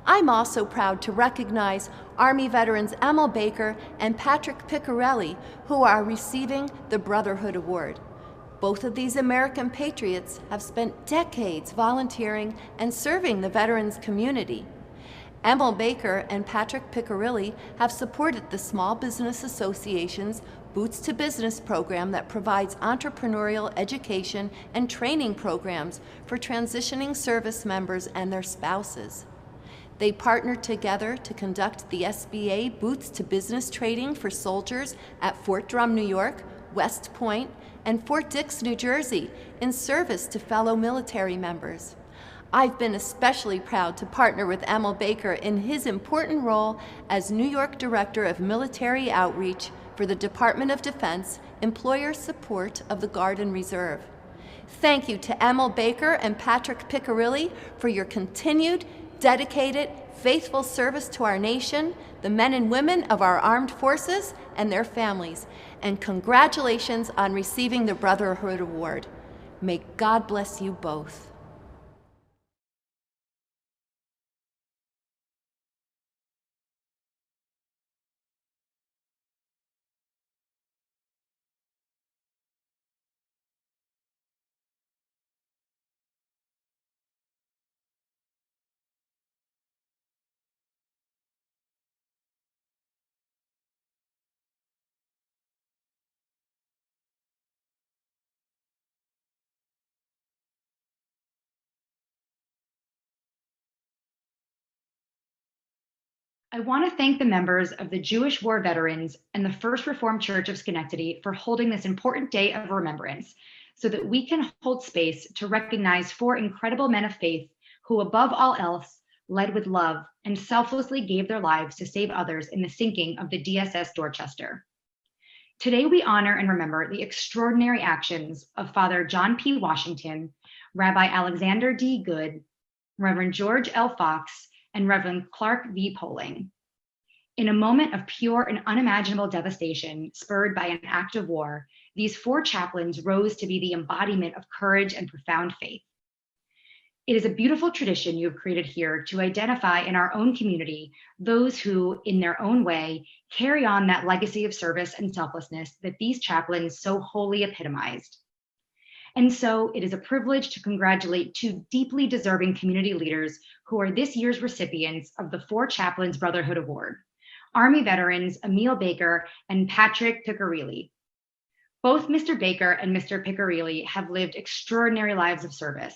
I'm also proud to recognize Army veterans Emil Baker and Patrick Piccirilli, who are receiving the Brotherhood Award. Both of these American patriots have spent decades volunteering and serving the veterans community. Emil Baker and Patrick Piccirilli have supported the Small Business Association's Boots to Business program that provides entrepreneurial education and training programs for transitioning service members and their spouses. They partnered together to conduct the SBA Boots to Business training for soldiers at Fort Drum, New York, West Point, and Fort Dix, New Jersey, in service to fellow military members. I've been especially proud to partner with Emil Baker in his important role as New York Director of Military Outreach for the Department of Defense Employer Support of the Guard and Reserve. Thank you to Emil Baker and Patrick Piccirilli for your continued, dedicated, faithful service to our nation, the men and women of our armed forces and their families, and congratulations on receiving the Brotherhood Award. May God bless you both. I want to thank the members of the Jewish War Veterans and the First Reformed Church of Schenectady for holding this important day of remembrance so that we can hold space to recognize 4 incredible men of faith who, above all else, led with love and selflessly gave their lives to save others in the sinking of the DSS Dorchester. Today, we honor and remember the extraordinary actions of Father John P. Washington, Rabbi Alexander D. Good, Reverend George L. Fox, and Reverend Clark V. Poling. In a moment of pure and unimaginable devastation spurred by an act of war, these 4 chaplains rose to be the embodiment of courage and profound faith. It is a beautiful tradition you have created here to identify in our own community those who, in their own way, carry on that legacy of service and selflessness that these chaplains so wholly epitomized. And so it is a privilege to congratulate 2 deeply deserving community leaders who are this year's recipients of the 4 Chaplains Brotherhood Award, Army veterans Emil Baker and Patrick Piccirilli. Both Mr. Baker and Mr. Piccirilli have lived extraordinary lives of service,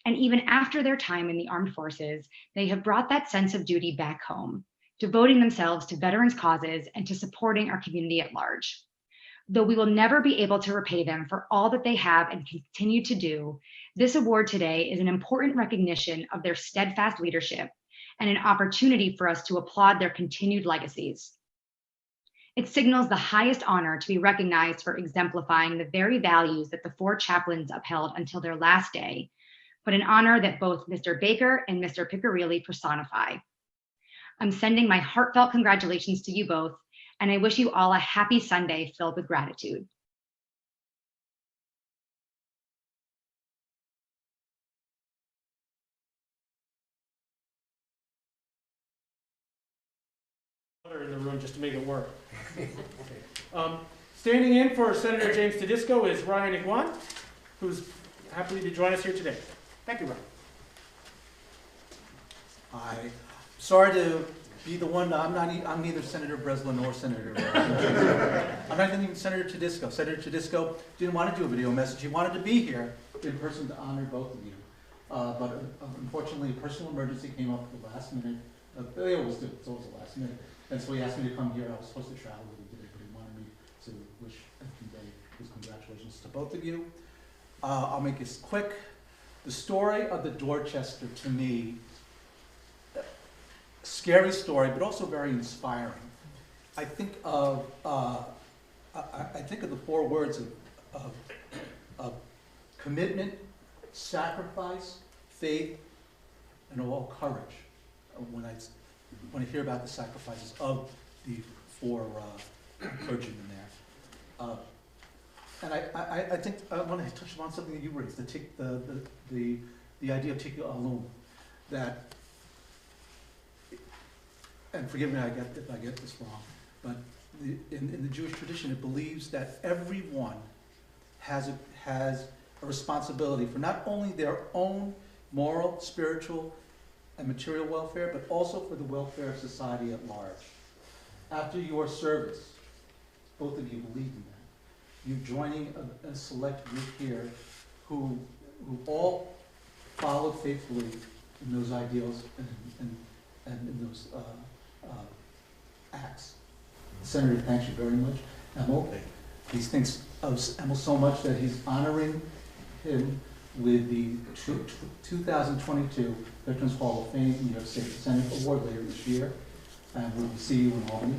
and even after their time in the armed forces, they have brought that sense of duty back home, devoting themselves to veterans' causes and to supporting our community at large. Though we will never be able to repay them for all that they have and continue to do, this award today is an important recognition of their steadfast leadership and an opportunity for us to applaud their continued legacies. It signals the highest honor to be recognized for exemplifying the very values that the 4 chaplains upheld until their last day, but an honor that both Mr. Baker and Mr. Piccirilli personify. I'm sending my heartfelt congratulations to you both, and I wish you all a happy Sunday filled with gratitude. In the room just to make it work. Standing in for Senator James Tedisco is Ryan Iguan, who's happy to join us here today. Thank you, Ryan. I'm sorry to be the one. I'm neither Senator Breslin nor Senator. I'm not even Senator Tedisco. Senator Tedisco didn't want to do a video message. He wanted to be here in person to honor both of you. But unfortunately, a personal emergency came up at the last minute. They always do. It's always the last minute. And so he asked me to come here. I was supposed to travel with him today, but he wanted me to wish and convey his congratulations to both of you. I'll make this quick. The story of the Dorchester, to me, scary story, but also very inspiring. I think of the 4 words of commitment, sacrifice, faith, and above all, courage. When I hear about the sacrifices of the 4 clergymen there. And I think I want to touch on something that you raised, the idea of tikkun olam, that, and forgive me if I get this wrong, but in the Jewish tradition, it believes that everyone has a responsibility for not only their own moral, spiritual, and material welfare, but also for the welfare of society at large. After your service, both of you believe in that. You're joining a select group here who all followed faithfully in those ideals and in those acts. Senator thanks you very much. Emil, he thinks of Emil so much that he's honoring him with the 2022 Veterans Hall of Fame New York State Senate Award later this year. And we'll see you in Albany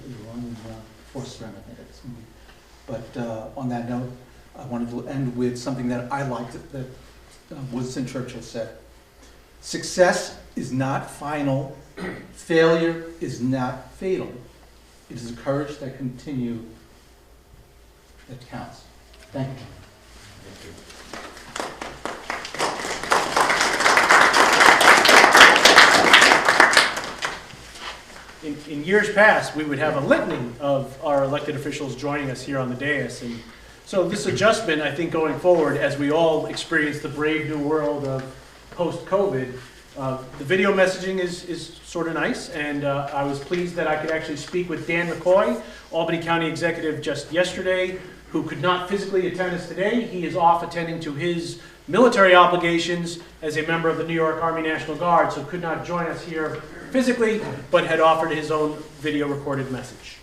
later on in fourth spring, I think it's going to be. But on that note, I wanted to end with something that I liked that Winston Churchill said. Success is not final. Failure is not fatal. It is the courage that continue that counts. Thank you. Thank you. In years past, we would have a litany of our elected officials joining us here on the dais. And so this adjustment, I think, going forward, as we all experience the brave new world of post-COVID, the video messaging is sort of nice. And I was pleased that I could actually speak with Dan McCoy, Albany County Executive, just yesterday, who could not physically attend us today. He is off attending to his military obligations as a member of the New York Army National Guard, so could not join us here physically, but had offered his own video recorded message.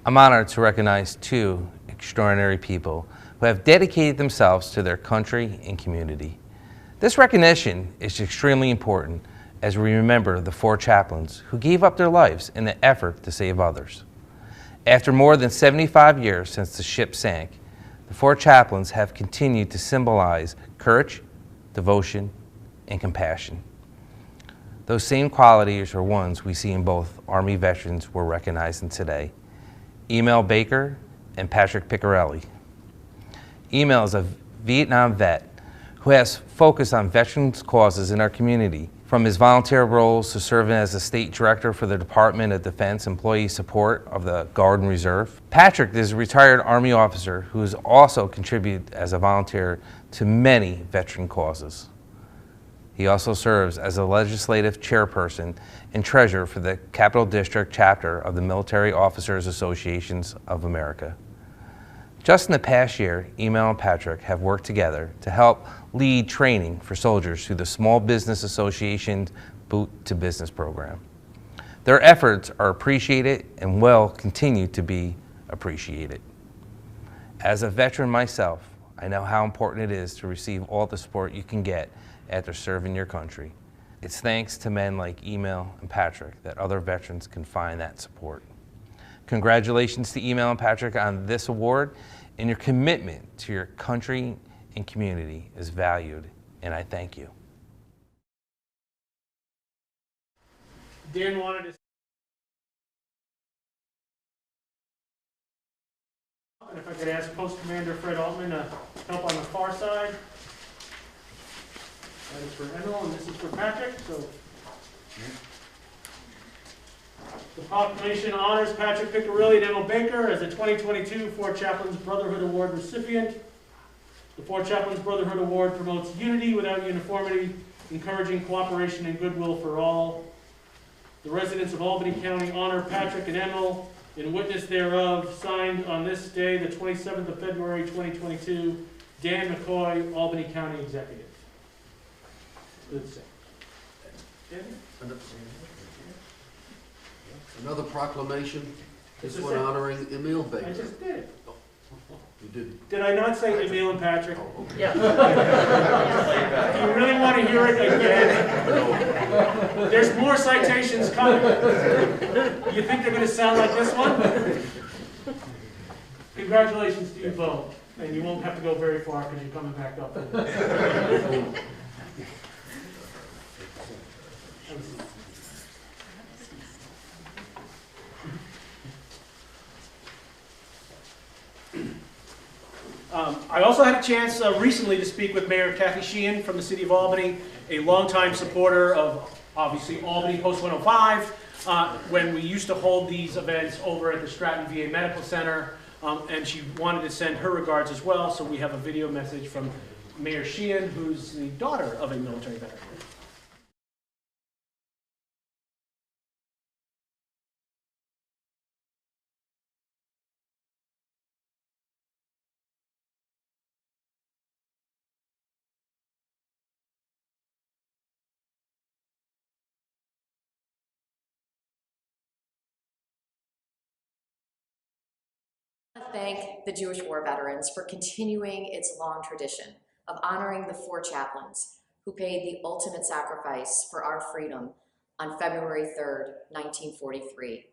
I'm honored to recognize two extraordinary people who have dedicated themselves to their country and community. This recognition is extremely important as we remember the four chaplains who gave up their lives in the effort to save others. After more than 75 years since the ship sank, the four chaplains have continued to symbolize courage, devotion, and compassion. Those same qualities are ones we see in both Army veterans we're recognizing today, Emil Baker and Patrick Piccirilli. Emil is a Vietnam vet who has focused on veterans' causes in our community, from his volunteer roles to serving as the state director for the Department of Defense Employee Support of the Guard and Reserve. Patrick is a retired Army officer who has also contributed as a volunteer to many veteran causes. He also serves as a legislative chairperson and treasurer for the Capital District chapter of the Military Officers Associations of America. Just in the past year, Emil and Patrick have worked together to help lead training for soldiers through the Small Business Association's Boot to Business program. Their efforts are appreciated and will continue to be appreciated. As a veteran myself, I know how important it is to receive all the support you can get after serving your country. It's thanks to men like Emil and Patrick that other veterans can find that support. Congratulations to Emil and Patrick on this award, and your commitment to your country and community is valued, and I thank you. Dan wanted to, and if I could ask Post Commander Fred Altman to help on the far side. That is for Emil, and this is for Patrick. So the proclamation honors Patrick Piccirilli and Emil Baker as the 2022 Four Chaplains Brotherhood Award recipient. The Four Chaplains Brotherhood Award promotes unity without uniformity, encouraging cooperation and goodwill for all. The residents of Albany County honor Patrick and Emil in witness thereof, signed on this day, the 27th of February, 2022, Dan McCoy, Albany County Executive. Another proclamation, this one honoring Emil Baker. I just did. You didn't. Did I not say Emil and Patrick? Oh, okay. Yeah. Do you really want to hear it again? There's more citations coming. You think they're going to sound like this one? Congratulations to you both. And you won't have to go very far because you're coming back up. I also had a chance recently to speak with Mayor Kathy Sheehan from the City of Albany, a longtime supporter of obviously Albany Post 105, when we used to hold these events over at the Stratton VA Medical Center, and she wanted to send her regards as well, so we have a video message from Mayor Sheehan, who's the daughter of a military veteran. Thank the Jewish War Veterans for continuing its long tradition of honoring the 4 chaplains who paid the ultimate sacrifice for our freedom on February 3rd, 1943.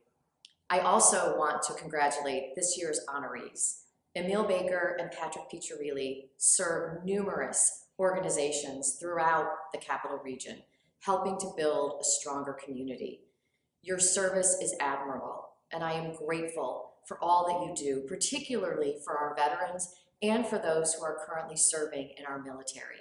I also want to congratulate this year's honorees. Emil Baker and Patrick Piccirilli serve numerous organizations throughout the capital region, helping to build a stronger community. Your service is admirable, and I am grateful for all that you do, particularly for our veterans and for those who are currently serving in our military,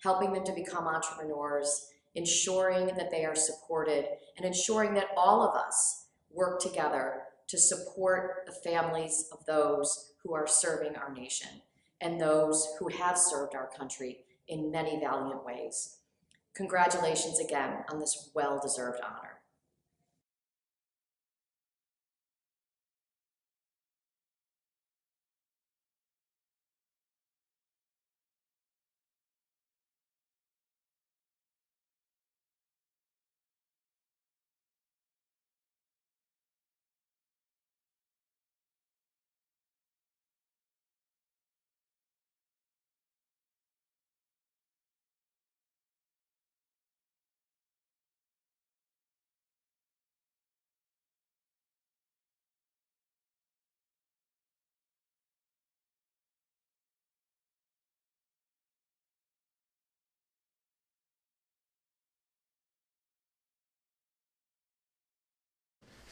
helping them to become entrepreneurs, ensuring that they are supported, and ensuring that all of us work together to support the families of those who are serving our nation and those who have served our country in many valiant ways. Congratulations again on this well-deserved honor.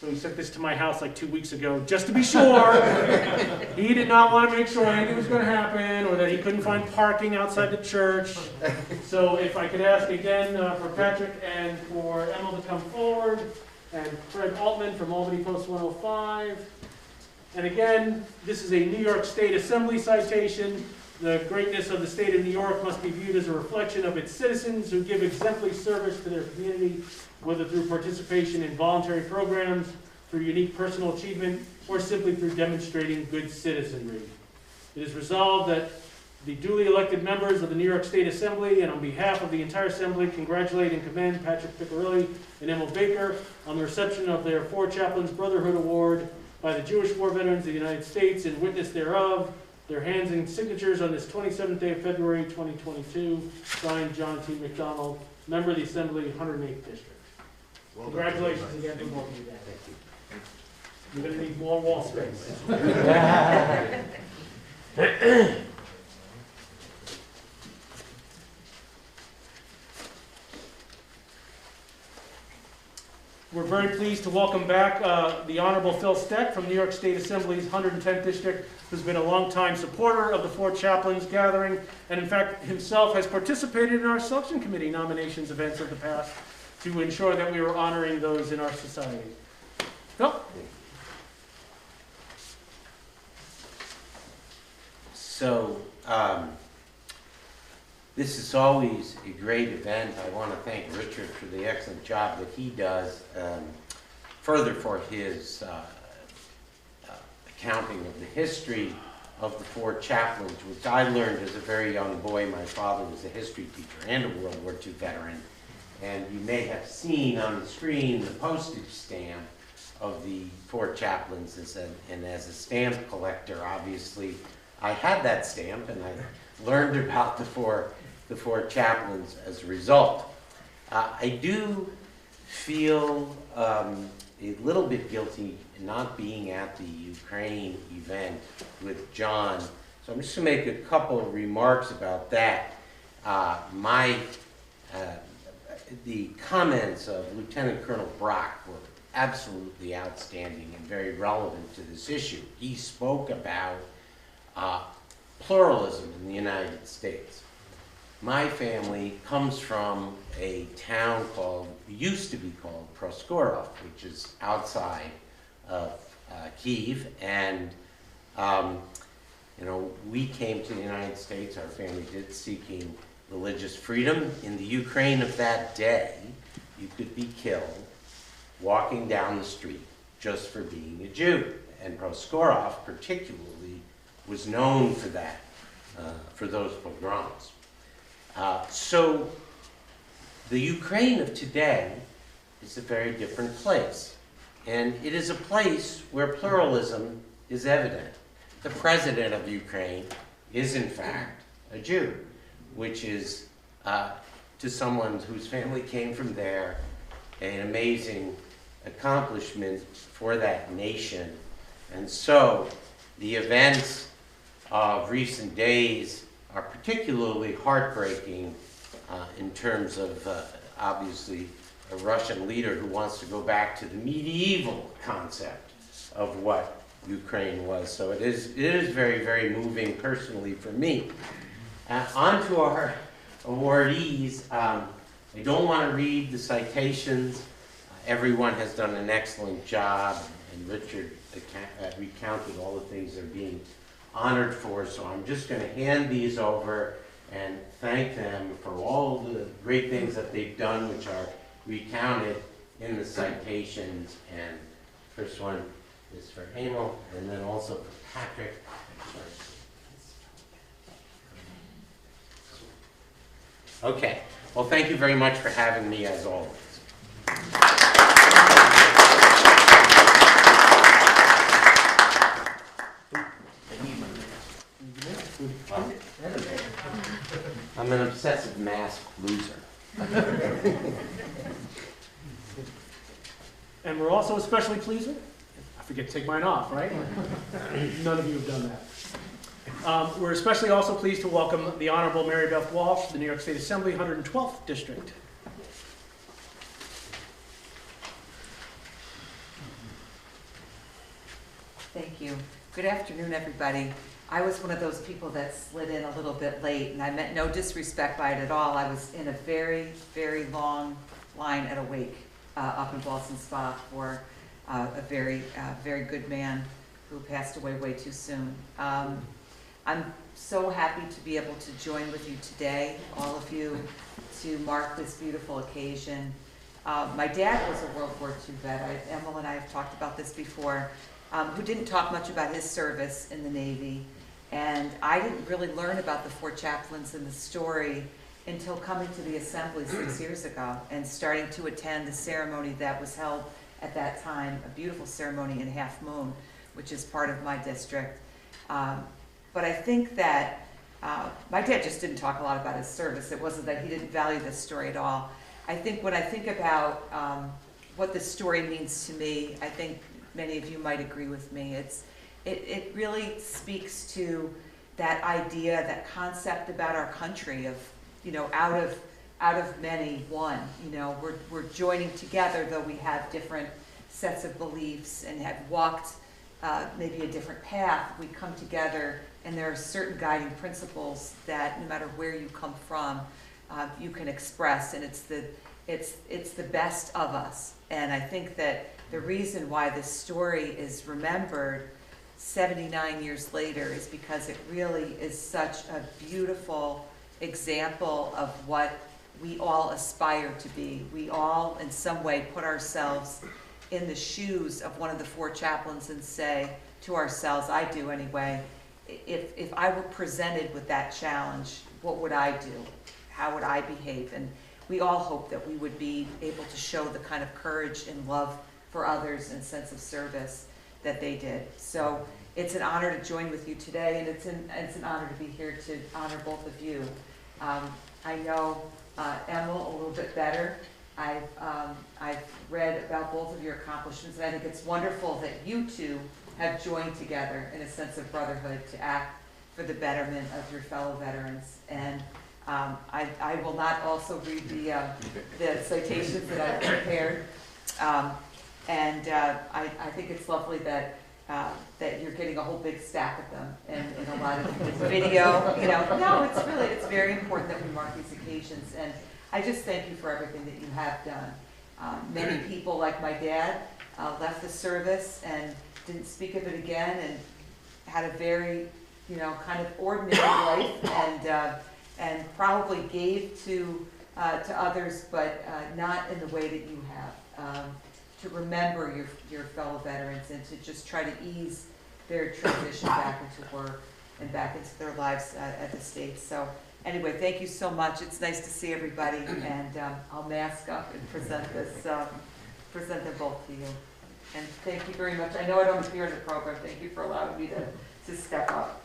So he sent this to my house like 2 weeks ago, just to be sure. He did not want to make sure anything was going to happen, or that he couldn't find parking outside the church. So if I could ask again for Patrick and for Emil to come forward, and Fred Altman from Albany Post 105. And again, this is a New York State Assembly citation. The greatness of the state of New York must be viewed as a reflection of its citizens who give exemplary service to their community, whether through participation in voluntary programs, through unique personal achievement, or simply through demonstrating good citizenry. It is resolved that the duly elected members of the New York State Assembly, and on behalf of the entire Assembly, congratulate and commend Patrick Piccirilli and Emil Baker on the reception of their 4 Chaplains Brotherhood Award by the Jewish War Veterans of the United States, and witness thereof, their hands and signatures on this 27th day of February 2022, signed John T. McDonald, member of the Assembly, 108th District. Well, congratulations again to both of you guys. Thank you. You're going to need more wall space. We're very pleased to welcome back the Honorable Phil Steck from New York State Assembly's 110th District, who's been a longtime supporter of the 4 Chaplains gathering, and in fact himself has participated in our selection committee nominations events of the past to ensure that we were honoring those in our society. Phil? So, this is always a great event. I want to thank Richard for the excellent job that he does, further for his accounting of the history of the 4 chaplains, which I learned as a very young boy. My father was a history teacher and a World War II veteran. And you may have seen on the screen the postage stamp of the 4 chaplains, and as a stamp collector, obviously, I had that stamp, and I learned about the four chaplains as a result. I do feel a little bit guilty not being at the Ukraine event with John, so I'm just going to make a couple of remarks about that. The comments of Lieutenant Colonel Brock were absolutely outstanding and very relevant to this issue. He spoke about pluralism in the United States. my family comes from a town used to be called Proskorov, which is outside of Kyiv, and you know, we came to the United States, our family did, seeking religious freedom. In the Ukraine of that day, you could be killed walking down the street just for being a Jew, and Proskorov particularly was known for that, for those pogroms. So the Ukraine of today is a very different place. And it is a place where pluralism is evident. The president of Ukraine is, in fact, a Jew, which is, to someone whose family came from there, an amazing accomplishment for that nation. And so the events of recent days are particularly heartbreaking in terms of, obviously, a Russian leader who wants to go back to the medieval concept of what Ukraine was. So it is very, very moving personally for me. On to our awardees. I don't want to read the citations. Everyone has done an excellent job, and Richard recounted all the things they're being honored for, so I'm just going to hand these over and thank them for all the great things that they've done, which are recounted in the citations. And first one is for Emil, and then also for Patrick. Okay, well, thank you very much for having me, as always. I'm an obsessive mask loser. And we're also especially pleased with, I forget to take mine off, right? None of you have done that. We're especially also pleased to welcome the Honorable Mary Beth Walsh to the New York State Assembly 112th District. Thank you. Good afternoon, everybody. I was one of those people that slid in a little bit late, and I meant no disrespect by it at all. I was in a very, very long line at a wake up in Boston Spa for a very, very good man who passed away way too soon. I'm so happy to be able to join with you today, all of you, to mark this beautiful occasion. My dad was a World War II vet. Emil and I have talked about this before, who didn't talk much about his service in the Navy. And I didn't really learn about the four chaplains and the story until coming to the assembly 6 years ago and starting to attend the ceremony that was held at that time, a beautiful ceremony in Half Moon, which is part of my district. But I think that my dad just didn't talk a lot about his service. It wasn't that he didn't value this story at all. I think when I think about what this story means to me, I think many of you might agree with me. It really speaks to that idea, that concept about our country of, you know, out of many, one. You know, we're joining together, though we have different sets of beliefs and have walked maybe a different path. We come together, and there are certain guiding principles that, no matter where you come from, you can express, and it's the best of us. And I think that the reason why this story is remembered 79 years later is because it really is such a beautiful example of what we all aspire to be. We all, in some way, put ourselves in the shoes of one of the four chaplains and say to ourselves, I do anyway, if I were presented with that challenge, what would I do? How would I behave? And we all hope that we would be able to show the kind of courage and love for others and sense of service that they did. So it's an honor to join with you today, and it's an honor to be here to honor both of you. I know Emil a little bit better. I've read about both of your accomplishments, and I think it's wonderful that you two have joined together in a sense of brotherhood to act for the betterment of your fellow veterans. And I will not also read the citations that I've prepared. I think it's lovely that that you're getting a whole big stack of them and a lot of video, you know. No, it's very important that we mark these occasions, and I just thank you for everything that you have done. Many people, like my dad, left the service and didn't speak of it again, and had a very, you know, kind of ordinary life, and probably gave to others, but not in the way that you have. To remember your fellow veterans and to just try to ease their transition back into work and back into their lives at the States. So anyway, thank you so much. It's nice to see everybody, and I'll mask up and present them both to you. And thank you very much. I know I don't appear in the program. Thank you for allowing me to step up.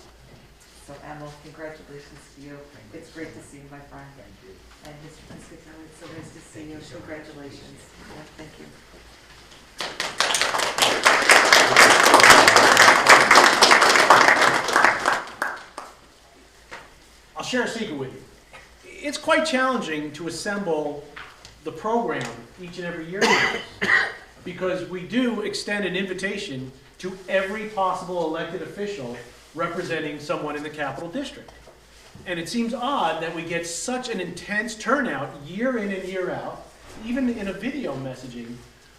So Emil, congratulations to you. It's great to see you, my friend. Thank you. And Mr. Piccirilli, it's so nice to see you. Congratulations. Yeah, thank you. I'll share a secret with you. It's quite challenging to assemble the program each and every year because we do extend an invitation to every possible elected official representing someone in the Capital District. And it seems odd that we get such an intense turnout year in and year out, even in a video messaging,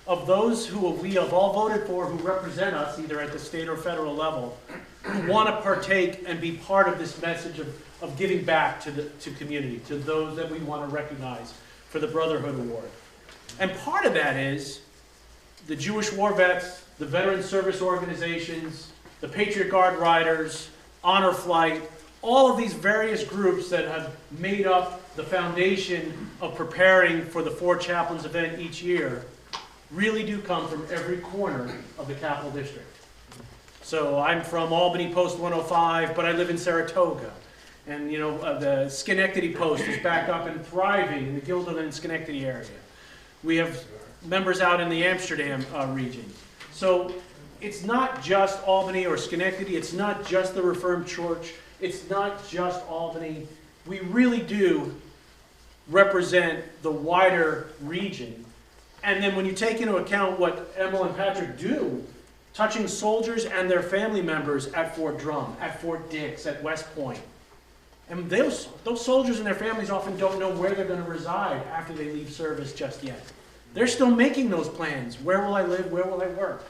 of those who we have all voted for, who represent us either at the state or federal level, who want to partake and be part of this message of giving back to community, to those that we want to recognize for the Brotherhood Award. And part of that is the Jewish war vets, the veteran service organizations, the Patriot Guard Riders, Honor Flight, all of these various groups that have made up the foundation of preparing for the Four Chaplains event each year really do come from every corner of the Capital District. So I'm from Albany Post 105, but I live in Saratoga. And you know, the Schenectady Post is back up and thriving in the Goldenberg and Schenectady area. We have members out in the Amsterdam region. So it's not just Albany or Schenectady, it's not just the Reformed Church, it's not just Albany. We really do represent the wider region. And then when you take into account what Emil and Patrick do, touching soldiers and their family members at Fort Drum, at Fort Dix, at West Point. And those soldiers and their families often don't know where they're going to reside after they leave service just yet. They're still making those plans. Where will I live? Where will I work?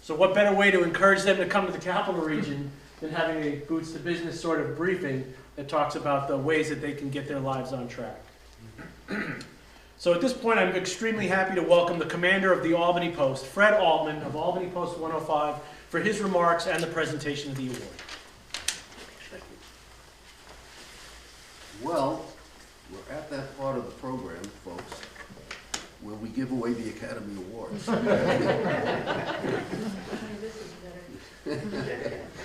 So what better way to encourage them to come to the Capital Region than having a boots to business sort of briefing that talks about the ways that they can get their lives on track. So at this point, I'm extremely happy to welcome the commander of the Albany Post, Fred Altman of Albany Post 105, for his remarks and the presentation of the award. Well, we're at that part of the program, folks, where we give away the Academy Awards.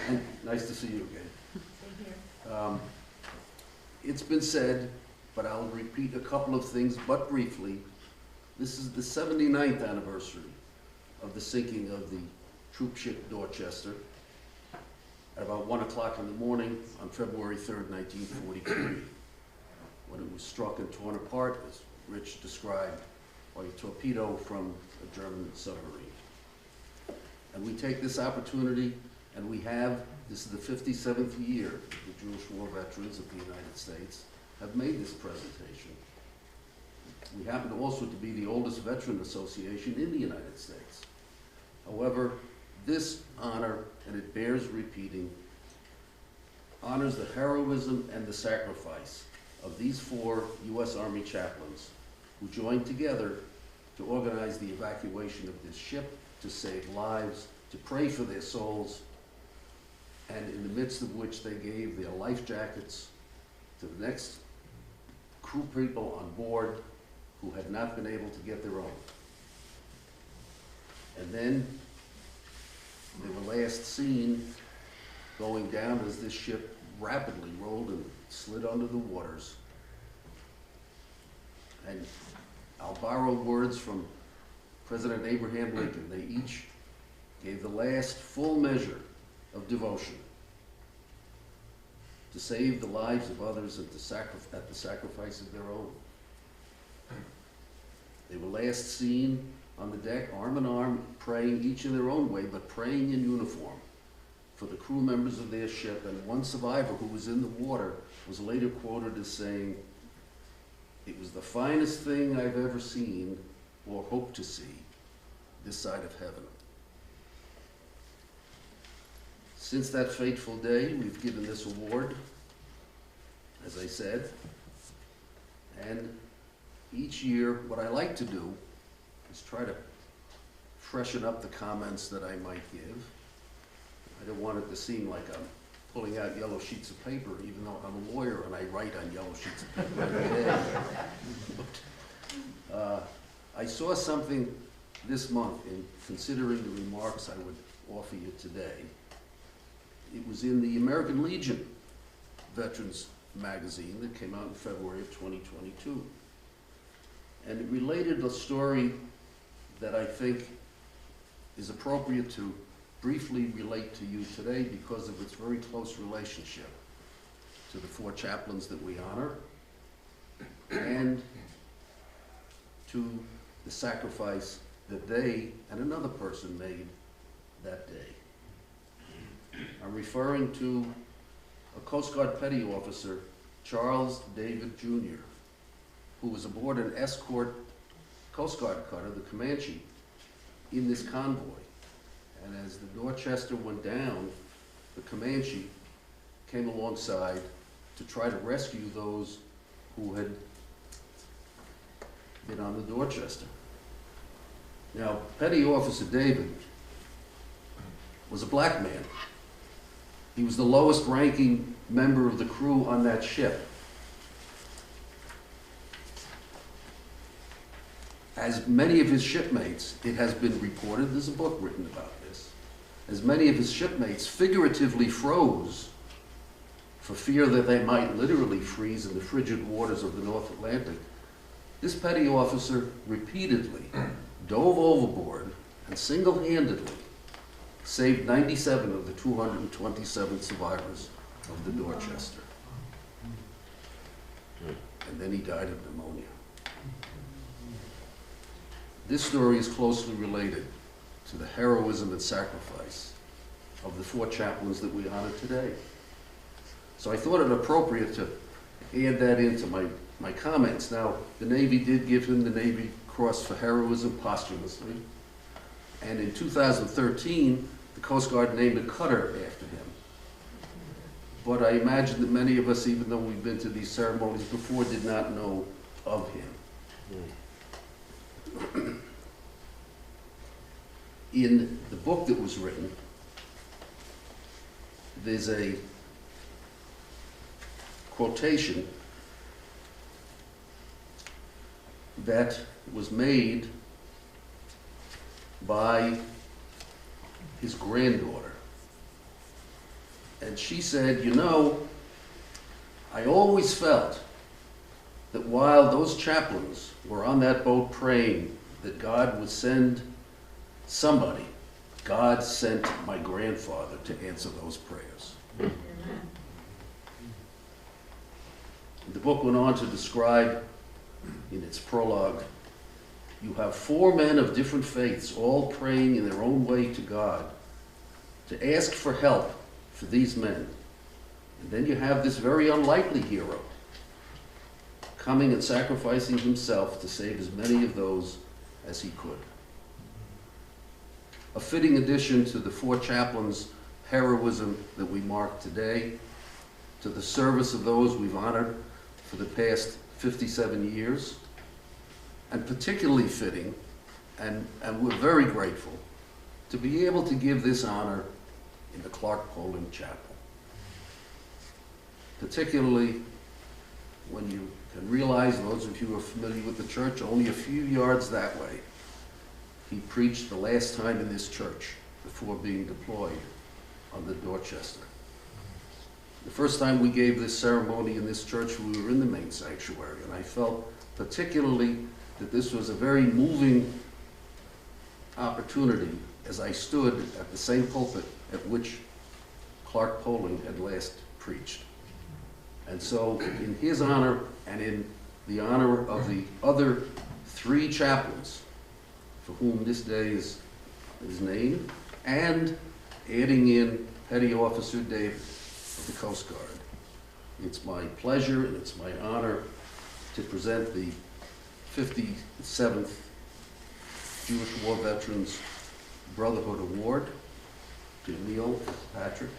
And nice to see you again. It's been said, but I'll repeat a couple of things, but briefly. This is the 79th anniversary of the sinking of the troop ship Dorchester at about 1 o'clock in the morning on February 3rd, 1943, when it was struck and torn apart, as Rich described, by a torpedo from a German submarine. And we take this opportunity, and this is the 57th year the Jewish war veterans of the United States have made this presentation. We happen also to be the oldest veteran association in the United States. However, this honor, and it bears repeating, honors the heroism and the sacrifice of these 4 U.S. Army chaplains who joined together to organize the evacuation of this ship, to save lives, to pray for their souls, and in the midst of which they gave their life jackets to the next crew people on board who had not been able to get their own. And then they were last seen going down as this ship rapidly rolled and slid under the waters. And I'll borrow words from President Abraham Lincoln. They each gave the last full measure of devotion to save the lives of others and at the sacrifice of their own. They were last seen on the deck, arm in arm, praying each in their own way, but praying in uniform for the crew members of their ship. And one survivor who was in the water was later quoted as saying, "It was the finest thing I've ever seen or hope to see this side of heaven." Since that fateful day, we've given this award, as I said, and each year what I like to do is try to freshen up the comments that I might give. I don't want it to seem like I'm pulling out yellow sheets of paper, even though I'm a lawyer and I write on yellow sheets of paper every day. But, I saw something this month in considering the remarks I would offer you today. It was in the American Legion Veterans magazine that came out in February of 2022. And it related a story that I think is appropriate to briefly relate to you today because of its very close relationship to the 4 chaplains that we honor and to the sacrifice that they and another person made that day. I'm referring to a Coast Guard petty officer, Charles David Jr., who was aboard an escort Coast Guard cutter, the Comanche, in this convoy. And as the Dorchester went down, the Comanche came alongside to try to rescue those who had been on the Dorchester. Now, Petty Officer David was a black man. He was the lowest ranking member of the crew on that ship. As many of his shipmates, it has been reported, there's a book written about this, as many of his shipmates figuratively froze for fear that they might literally freeze in the frigid waters of the North Atlantic, this petty officer repeatedly dove overboard and single-handedly saved 97 of the 227 survivors of the Dorchester. And then he died of pneumonia. This story is closely related to the heroism and sacrifice of the 4 chaplains that we honor today. So I thought it appropriate to add that into my comments. Now, the Navy did give him the Navy Cross for heroism posthumously. And in 2013, the Coast Guard named a cutter after him. But I imagine that many of us, even though we've been to these ceremonies before, did not know of him. In the book that was written, there's a quotation that was made by his granddaughter. And she said, "You know, I always felt that while those chaplains were on that boat praying that God would send somebody, God sent my grandfather to answer those prayers." The book went on to describe in its prologue, you have 4 men of different faiths all praying in their own way to God to ask for help for these men. And then you have this very unlikely hero coming and sacrificing himself to save as many of those as he could. A fitting addition to the 4 chaplains' heroism that we mark today, to the service of those we've honored for the past 57 years, and particularly fitting, and we're very grateful, to be able to give this honor in the Clark Poling Chapel. Particularly when you can realize, those of you who are familiar with the church, only a few yards that way, he preached the last time in this church before being deployed on the Dorchester. The first time we gave this ceremony in this church, we were in the main sanctuary, and I felt particularly that this was a very moving opportunity as I stood at the same pulpit at which Clark Poling had last preached. And so in his honor and in the honor of the other 3 chaplains for whom this day is named, and adding in Petty Officer David of the Coast Guard. It's my pleasure and it's my honor to present the 57th Jewish War Veterans Brotherhood Award to Emil and Patriot.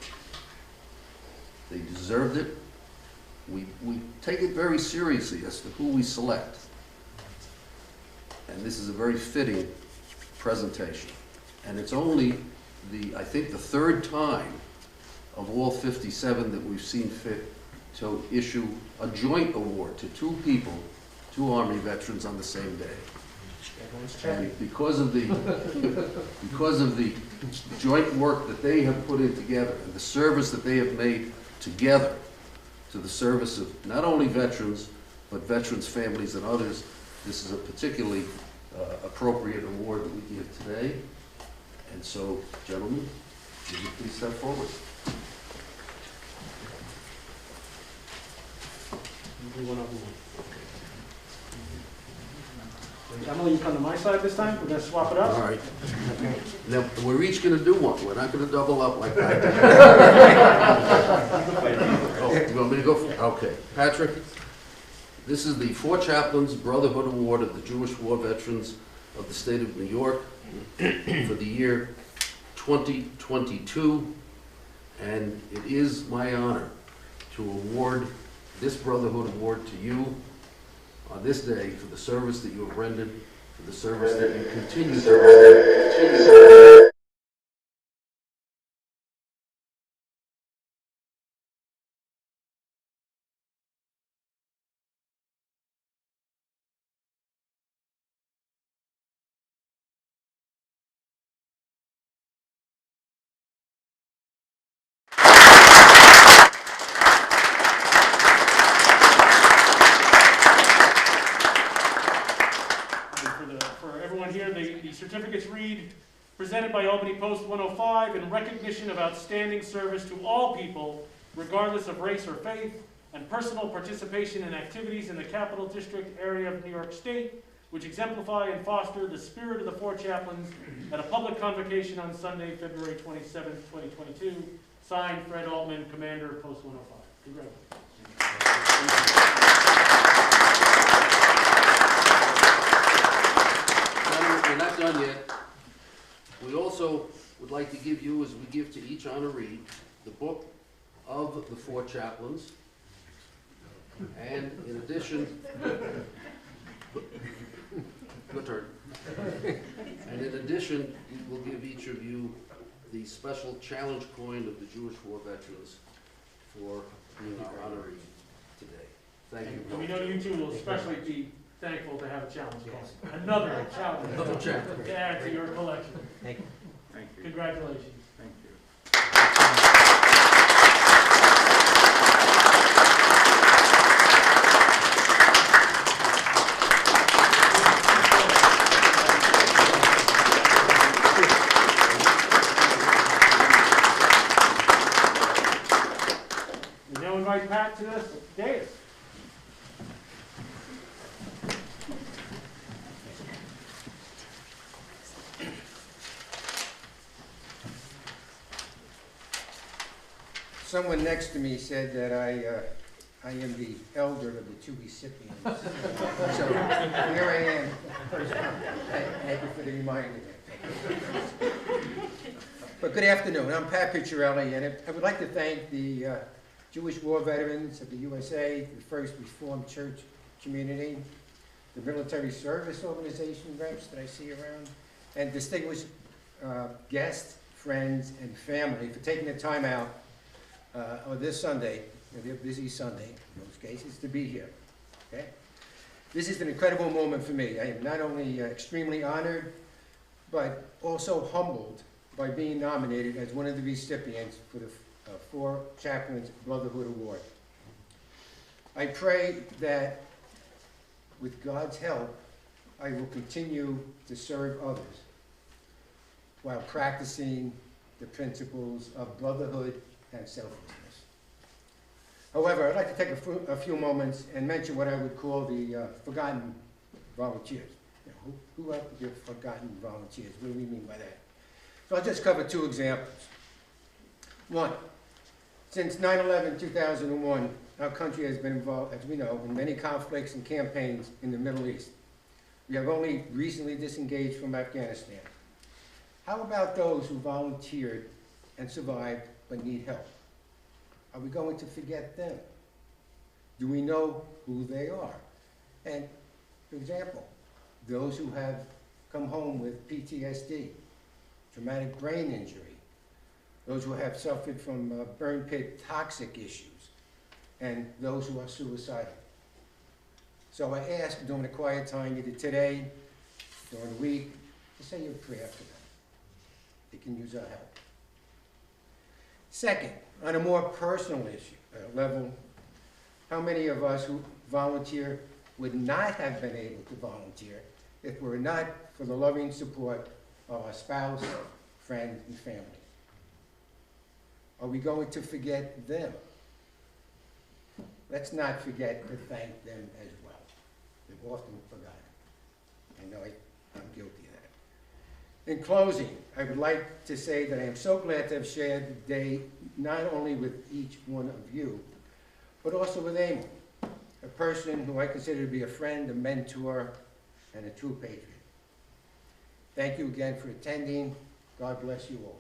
They deserved it. We take it very seriously as to who we select. And this is a very fitting presentation. And it's only I think the third time of all 57 that we've seen fit to issue a joint award to two people, two Army veterans on the same day. And because of the joint work that they have put in together and the service that they have made together to the service of not only veterans, but veterans' families and others, this is a particularly appropriate award that we give today. And so, gentlemen, would you please step forward? Emily, you come to my side this time? We're going to swap it up? All right. Now, we're each going to do one. We're not going to double up like that. Oh, you want me to go? Okay. Patrick, this is the Four Chaplains Brotherhood Award of the Jewish War Veterans of the State of New York for the year 2022. And it is my honor to award this Brotherhood Award to you on this day for the service that you have rendered, for the service that you continue to render. The certificates read, presented by Albany Post 105 in recognition of outstanding service to all people, regardless of race or faith, and personal participation in activities in the Capital District area of New York State, which exemplify and foster the spirit of the Four Chaplains at a public convocation on Sunday, February 27, 2022. Signed, Fred Altman, Commander, Post 105. Congratulations. We're not done yet. We also would like to give you, as we give to each honoree, the book of the Four Chaplains. And in addition, your turn. And in addition, we will give each of you the special challenge coin of the Jewish War Veterans for being our honoree today. Thank you. And we know you two will especially be thankful to have a challenge coin. Another challenge. Another challenge. To add to your collection. Thank you. Thank you. Congratulations. Thank you. We now invite Pat to this dais. Someone next to me said that I am the elder of the two recipients. So here I am, first time. Thank you for the reminder. But good afternoon, I'm Pat Piccirilli, and I would like to thank the Jewish War Veterans of the USA, the First Reformed Church community, the military service organization reps that I see around, and distinguished guests, friends, and family for taking the time out on this Sunday, a busy Sunday in most cases, to be here. Okay? This is an incredible moment for me. I am not only extremely honored, but also humbled by being nominated as one of the recipients for the Four Chaplains Brotherhood Award. I pray that with God's help, I will continue to serve others while practicing the principles of brotherhood and selflessness. However, I'd like to take a few moments and mention what I would call the forgotten volunteers. You know, who are your forgotten volunteers? What do we mean by that? So I'll just cover two examples. One, since 9/11/2001, our country has been involved, as we know, in many conflicts and campaigns in the Middle East. We have only recently disengaged from Afghanistan. How about those who volunteered and survived but need help? Are we going to forget them? Do we know who they are? And, for example, those who have come home with PTSD, traumatic brain injury, those who have suffered from burn pit toxic issues, and those who are suicidal. So I ask during the quiet time, either today, during the week, to say your prayer for them. They can use our help. Second, on a more personal issue, level, how many of us who volunteer would not have been able to volunteer if it were not for the loving support of our spouse, friend, and family? Are we going to forget them? Let's not forget to thank them as well. They've often forgotten. I know I'm guilty of that. In closing, I would like to say that I am so glad to have shared the day not only with each one of you, but also with Emil, a person who I consider to be a friend, a mentor, and a true patriot. Thank you again for attending. God bless you all.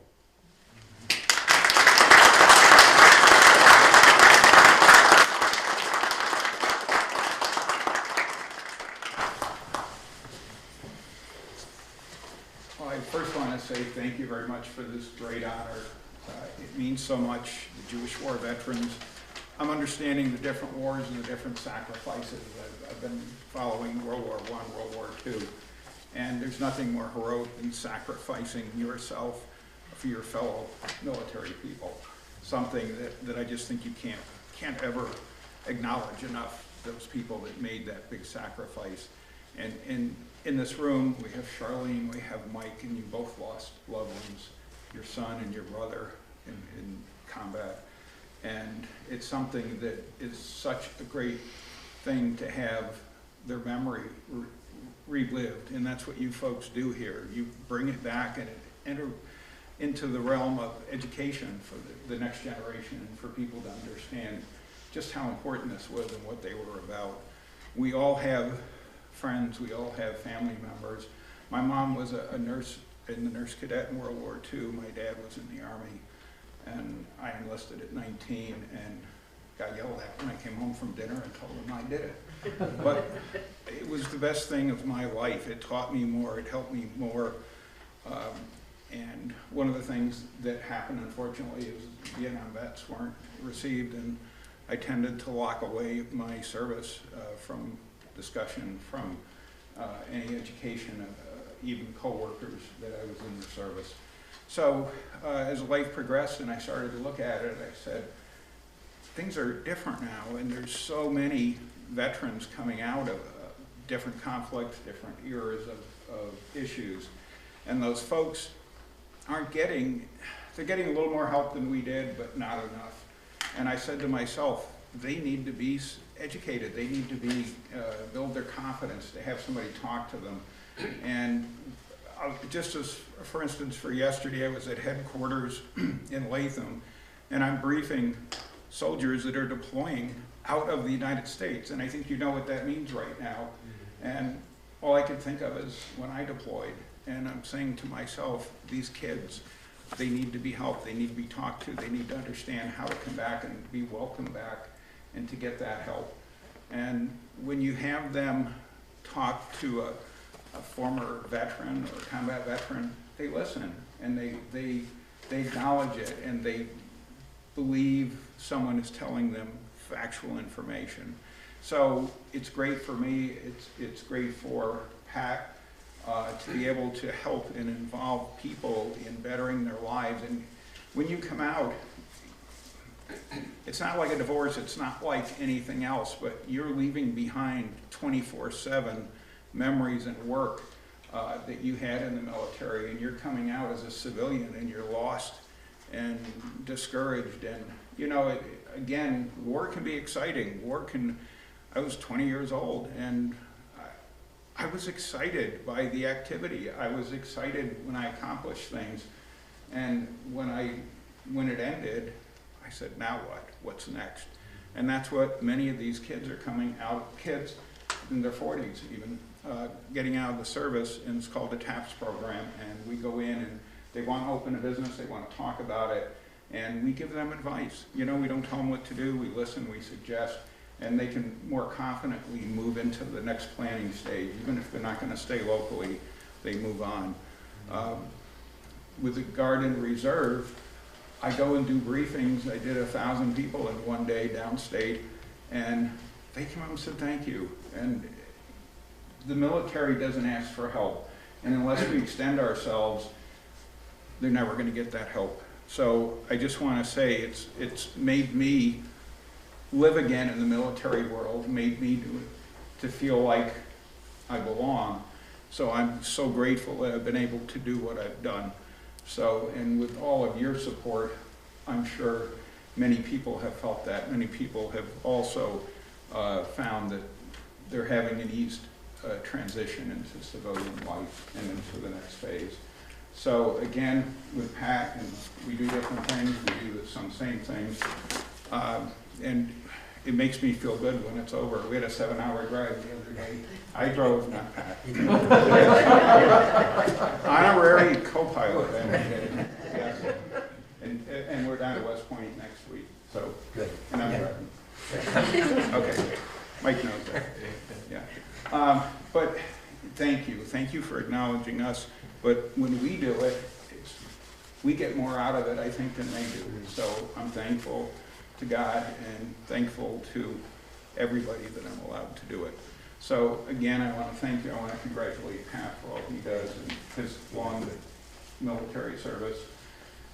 I first want to say thank you very much for this great honor. It means so much, the Jewish war veterans. I'm understanding the different wars and the different sacrifices. I've been following World War I, World War II, and there's nothing more heroic than sacrificing yourself for your fellow military people. Something that I just think you can't ever acknowledge enough, those people that made that big sacrifice. And in this room, we have Charlene, we have Mike, and you both lost loved ones, your son and your brother in combat. And it's something that is such a great thing to have their memory relived, and that's what you folks do here. You bring it back and enter into the realm of education for the next generation and for people to understand just how important this was and what they were about. We all have friends, we all have family members. My mom was a nurse in the nurse cadet in World War II. My dad was in the Army, and I enlisted at 19 and got yelled at when I came home from dinner and told them I did it. But it was the best thing of my life. It taught me more, it helped me more. And one of the things that happened, unfortunately, is Vietnam vets weren't received, and I tended to lock away my service from discussion, from any education, even co-workers that I was in the service. So as life progressed and I started to look at it, I said, things are different now, and there's so many veterans coming out of different conflicts, different eras of issues, and those folks aren't getting, they're getting a little more help than we did, but not enough. And I said to myself, they need to be educated, they need to be, build their confidence, to have somebody talk to them. And just as, for instance, for yesterday, I was at headquarters in Latham, and I'm briefing soldiers that are deploying out of the United States, and I think you know what that means right now. And all I could think of is when I deployed, and I'm saying to myself, these kids, they need to be helped, they need to be talked to, they need to understand how to come back and be welcome back and to get that help. And when you have them talk to a former veteran or combat veteran, they listen, and they acknowledge it, and they believe someone is telling them factual information. So it's great for me, it's great for Pat to be able to help and involve people in bettering their lives. And when you come out, it's not like a divorce, it's not like anything else, but you're leaving behind 24/7 memories and work that you had in the military, and you're coming out as a civilian and you're lost and discouraged. And you know, again, war can be exciting. I was 20 years old, and I was excited by the activity. I was excited when I accomplished things. And when it ended, I said, now what? What's next? And that's what many of these kids are coming out, kids in their 40s even, getting out of the service, and it's called the TAPS program. And we go in and they want to open a business, they want to talk about it, and we give them advice. You know, we don't tell them what to do, we listen, we suggest, and they can more confidently move into the next planning stage. Even if they're not going to stay locally, they move on. With the Garden Reserve, I go and do briefings. I did 1,000 people in one day downstate, and they came up and said thank you. And the military doesn't ask for help, and unless we extend ourselves, they're never going to get that help. So I just want to say it's made me live again in the military world, made me to feel like I belong. So I'm so grateful that I've been able to do what I've done. So, and with all of your support, I'm sure many people have felt that. Many people have also found that they're having an eased transition into civilian life and into the next phase. So again, with Pat, and we do different things, we do some same things, and it makes me feel good when it's over. We had a 7-hour drive the other day. I drove, not Pat. Honorary co-pilot. Yes. And we're down to West Point next week. So, and I'm driving. Okay, Mike knows that. Yeah. But thank you for acknowledging us. But when we do it, we get more out of it, I think, than they do. So I'm thankful to God and thankful to everybody that I'm allowed to do it. So again, I want to thank you. I want to congratulate Pat for all he does in his long military service.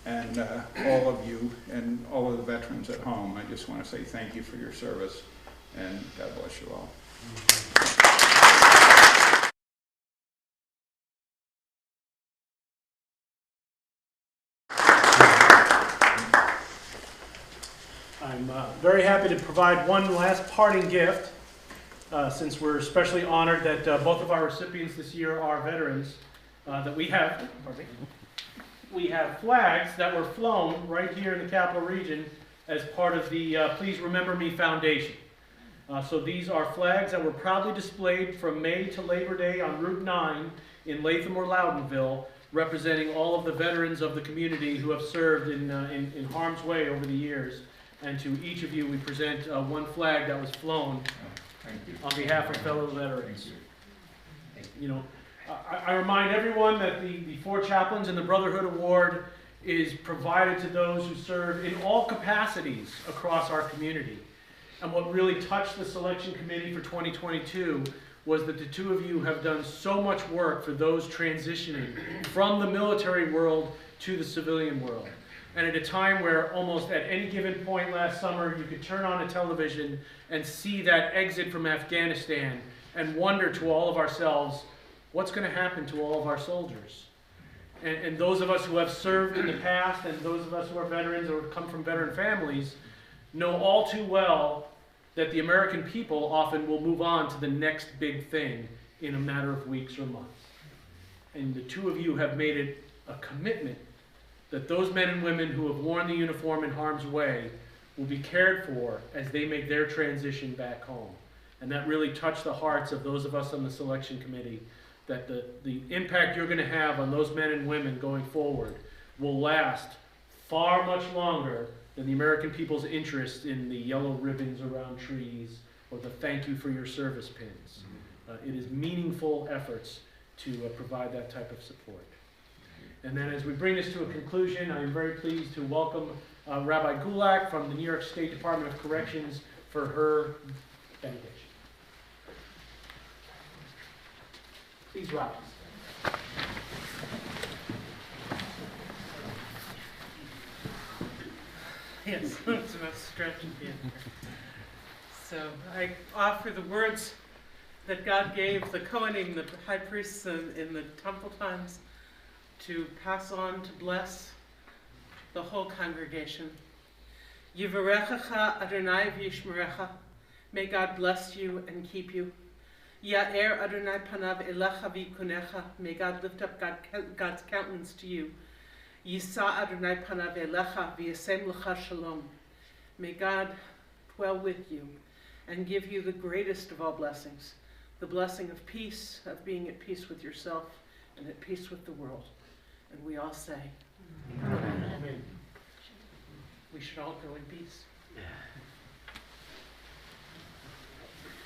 And all of you and all of the veterans at home, I just want to say thank you for your service, and God bless you all. I'm very happy to provide one last parting gift, since we're especially honored that both of our recipients this year are veterans, that we have flags that were flown right here in the Capital Region as part of the Please Remember Me Foundation. So these are flags that were proudly displayed from May to Labor Day on Route 9 in Latham or Loudonville, representing all of the veterans of the community who have served in harm's way over the years. And to each of you, we present one flag that was flown on behalf of fellow veterans. You know, I remind everyone that the 4 Chaplains and the Brotherhood Award is provided to those who serve in all capacities across our community. And what really touched the selection committee for 2022 was that the 2 of you have done so much work for those transitioning from the military world to the civilian world. And at a time where almost at any given point last summer, you could turn on a television and see that exit from Afghanistan and wonder to all of ourselves, what's going to happen to all of our soldiers? And those of us who have served in the past and those of us who are veterans or come from veteran families know all too well that the American people often will move on to the next big thing in a matter of weeks or months. And the 2 of you have made it a commitment that those men and women who have worn the uniform in harm's way will be cared for as they make their transition back home. And that really touched the hearts of those of us on the selection committee, that the impact you're going to have on those men and women going forward will last far much longer than the American people's interest in the yellow ribbons around trees or the thank you for your service pins. It is meaningful efforts to provide that type of support. And then as we bring this to a conclusion, I am very pleased to welcome Rabbi Gulak from the New York State Department of Corrections for her benediction. Please rise. Yes, it's about stretching here. So I offer the words that God gave the Kohanim, the high priests in the temple times, to pass on, to bless the whole congregation. Yivarechecha Adonai v'yishmerecha. May God bless you and keep you. Ya'er Adonai panav elecha v'yikunecha. May God lift up God's countenance to you. Yisa Adonai panav elecha v'yasem lecha shalom. May God dwell with you and give you the greatest of all blessings, the blessing of peace, of being at peace with yourself and at peace with the world. And we all say, Amen. Amen. We should all go in peace.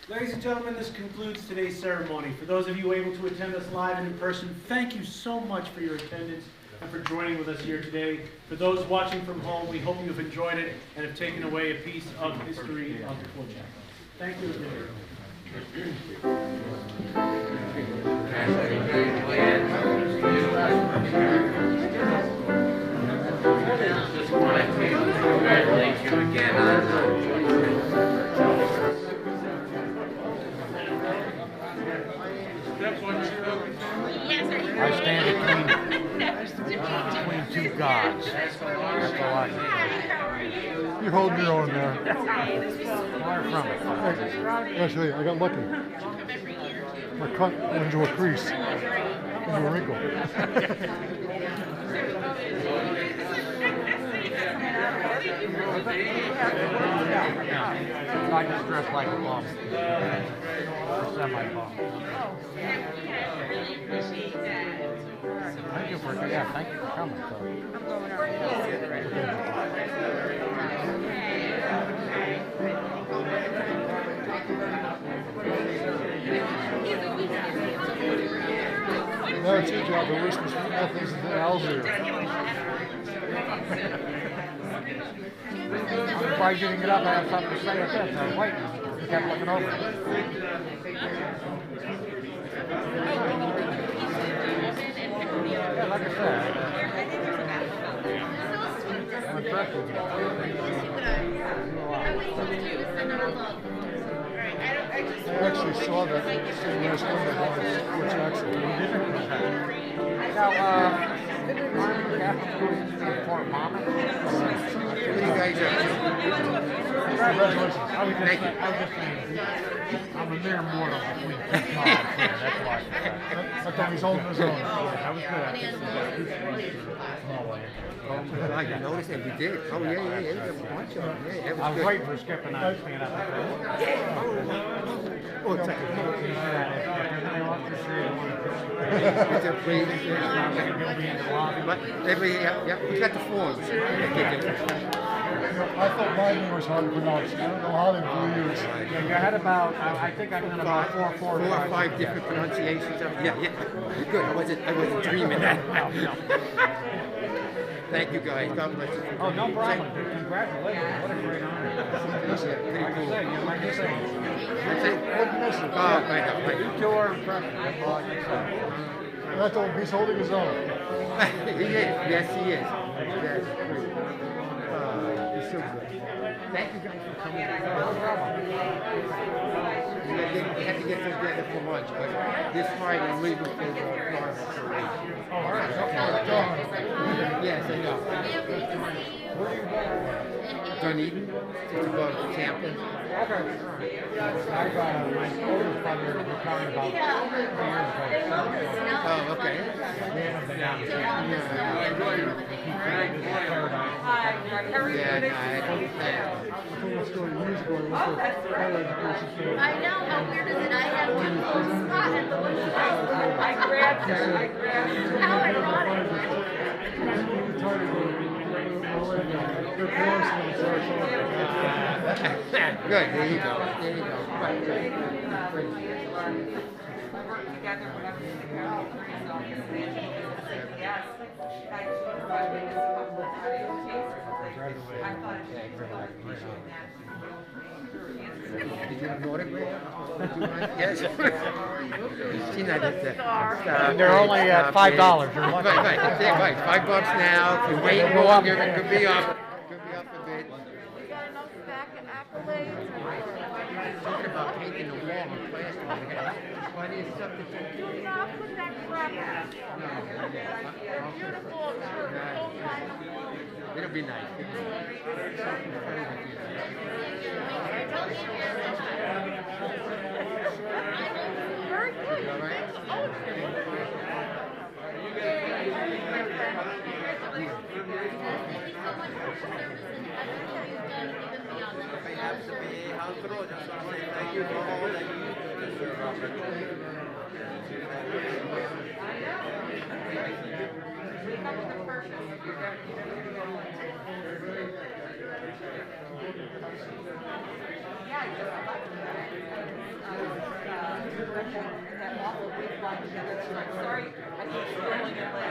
Ladies and gentlemen, this concludes today's ceremony. For those of you able to attend us live and in person, thank you so much for your attendance and for joining with us here today. For those watching from home, we hope you have enjoyed it and have taken away a piece of history of the Fort Chaplain. Thank you again. Just want to congratulate you again on I stand between two gods. That's all I can. You're holding your own there. Far from it. Actually, I got lucky. My cut went into a crease, into a wrinkle. I just dressed like a bum. Or semi-bum. Thank you for coming. No, it's your job to wish Mr. Athens and Al's here. I'm surprised you didn't get up and have something to say at this. I was waiting. You kept looking over. Yeah, like I said, I'm impressed with you. I actually saw that sitting last window on which accident. Now, Catholic school used to be in Fort Mama. What do you guys have? Congratulations. I was just saying, I'm a mere mortal between two gods. That's why. I thought he's holding his own. I was good. I noticed that we did. Oh, yeah. A bunch of them. Yeah, I was waiting for Skip and I to stand up. Oh, it's like we got the forms. I thought my name was hard to pronounce. I don't know how they for years. Yeah, you had about, I think I done about four or five different pronunciations of it. Yeah. You're good. I wasn't dreaming that. Thank you guys. God bless you. Oh, no problem. Congratulations. What a great honor. Pretty cool. Like you say, You two are impressive. That's all I can say. I told him he's holding his own. He is. Yes, he is. Yes. He's so good. Thank you guys for coming. We had to get together for lunch, but this Friday I'm leaving for Florida. All right. Okay. Yes, I know. Where do you go? Dunedin, just above Chaplain. Okay. My oldest brother retired about 3 years ago. Oh, okay. We haven't been down to Chaplain. I know, how weird is it? I have two full spots at the one spot. I grabbed her. How ironic. Good, there you go. Work together whenever you Did you have an autograph? Yes. They're only at $5. Right. $5 now. If you wait, it could be up. A bit. We got enough back accolades. Talking about painting the wall in plastic. Plenty of stuff to do. Do not put that crap on. They're beautiful. It'll be nice. Thank you. service and everything you've done even beyond that. On behalf of the VA House Crew, I just want to say thank you for all that you do to serve our veterans. That awful big one together. I'm sorry, I keep scrolling it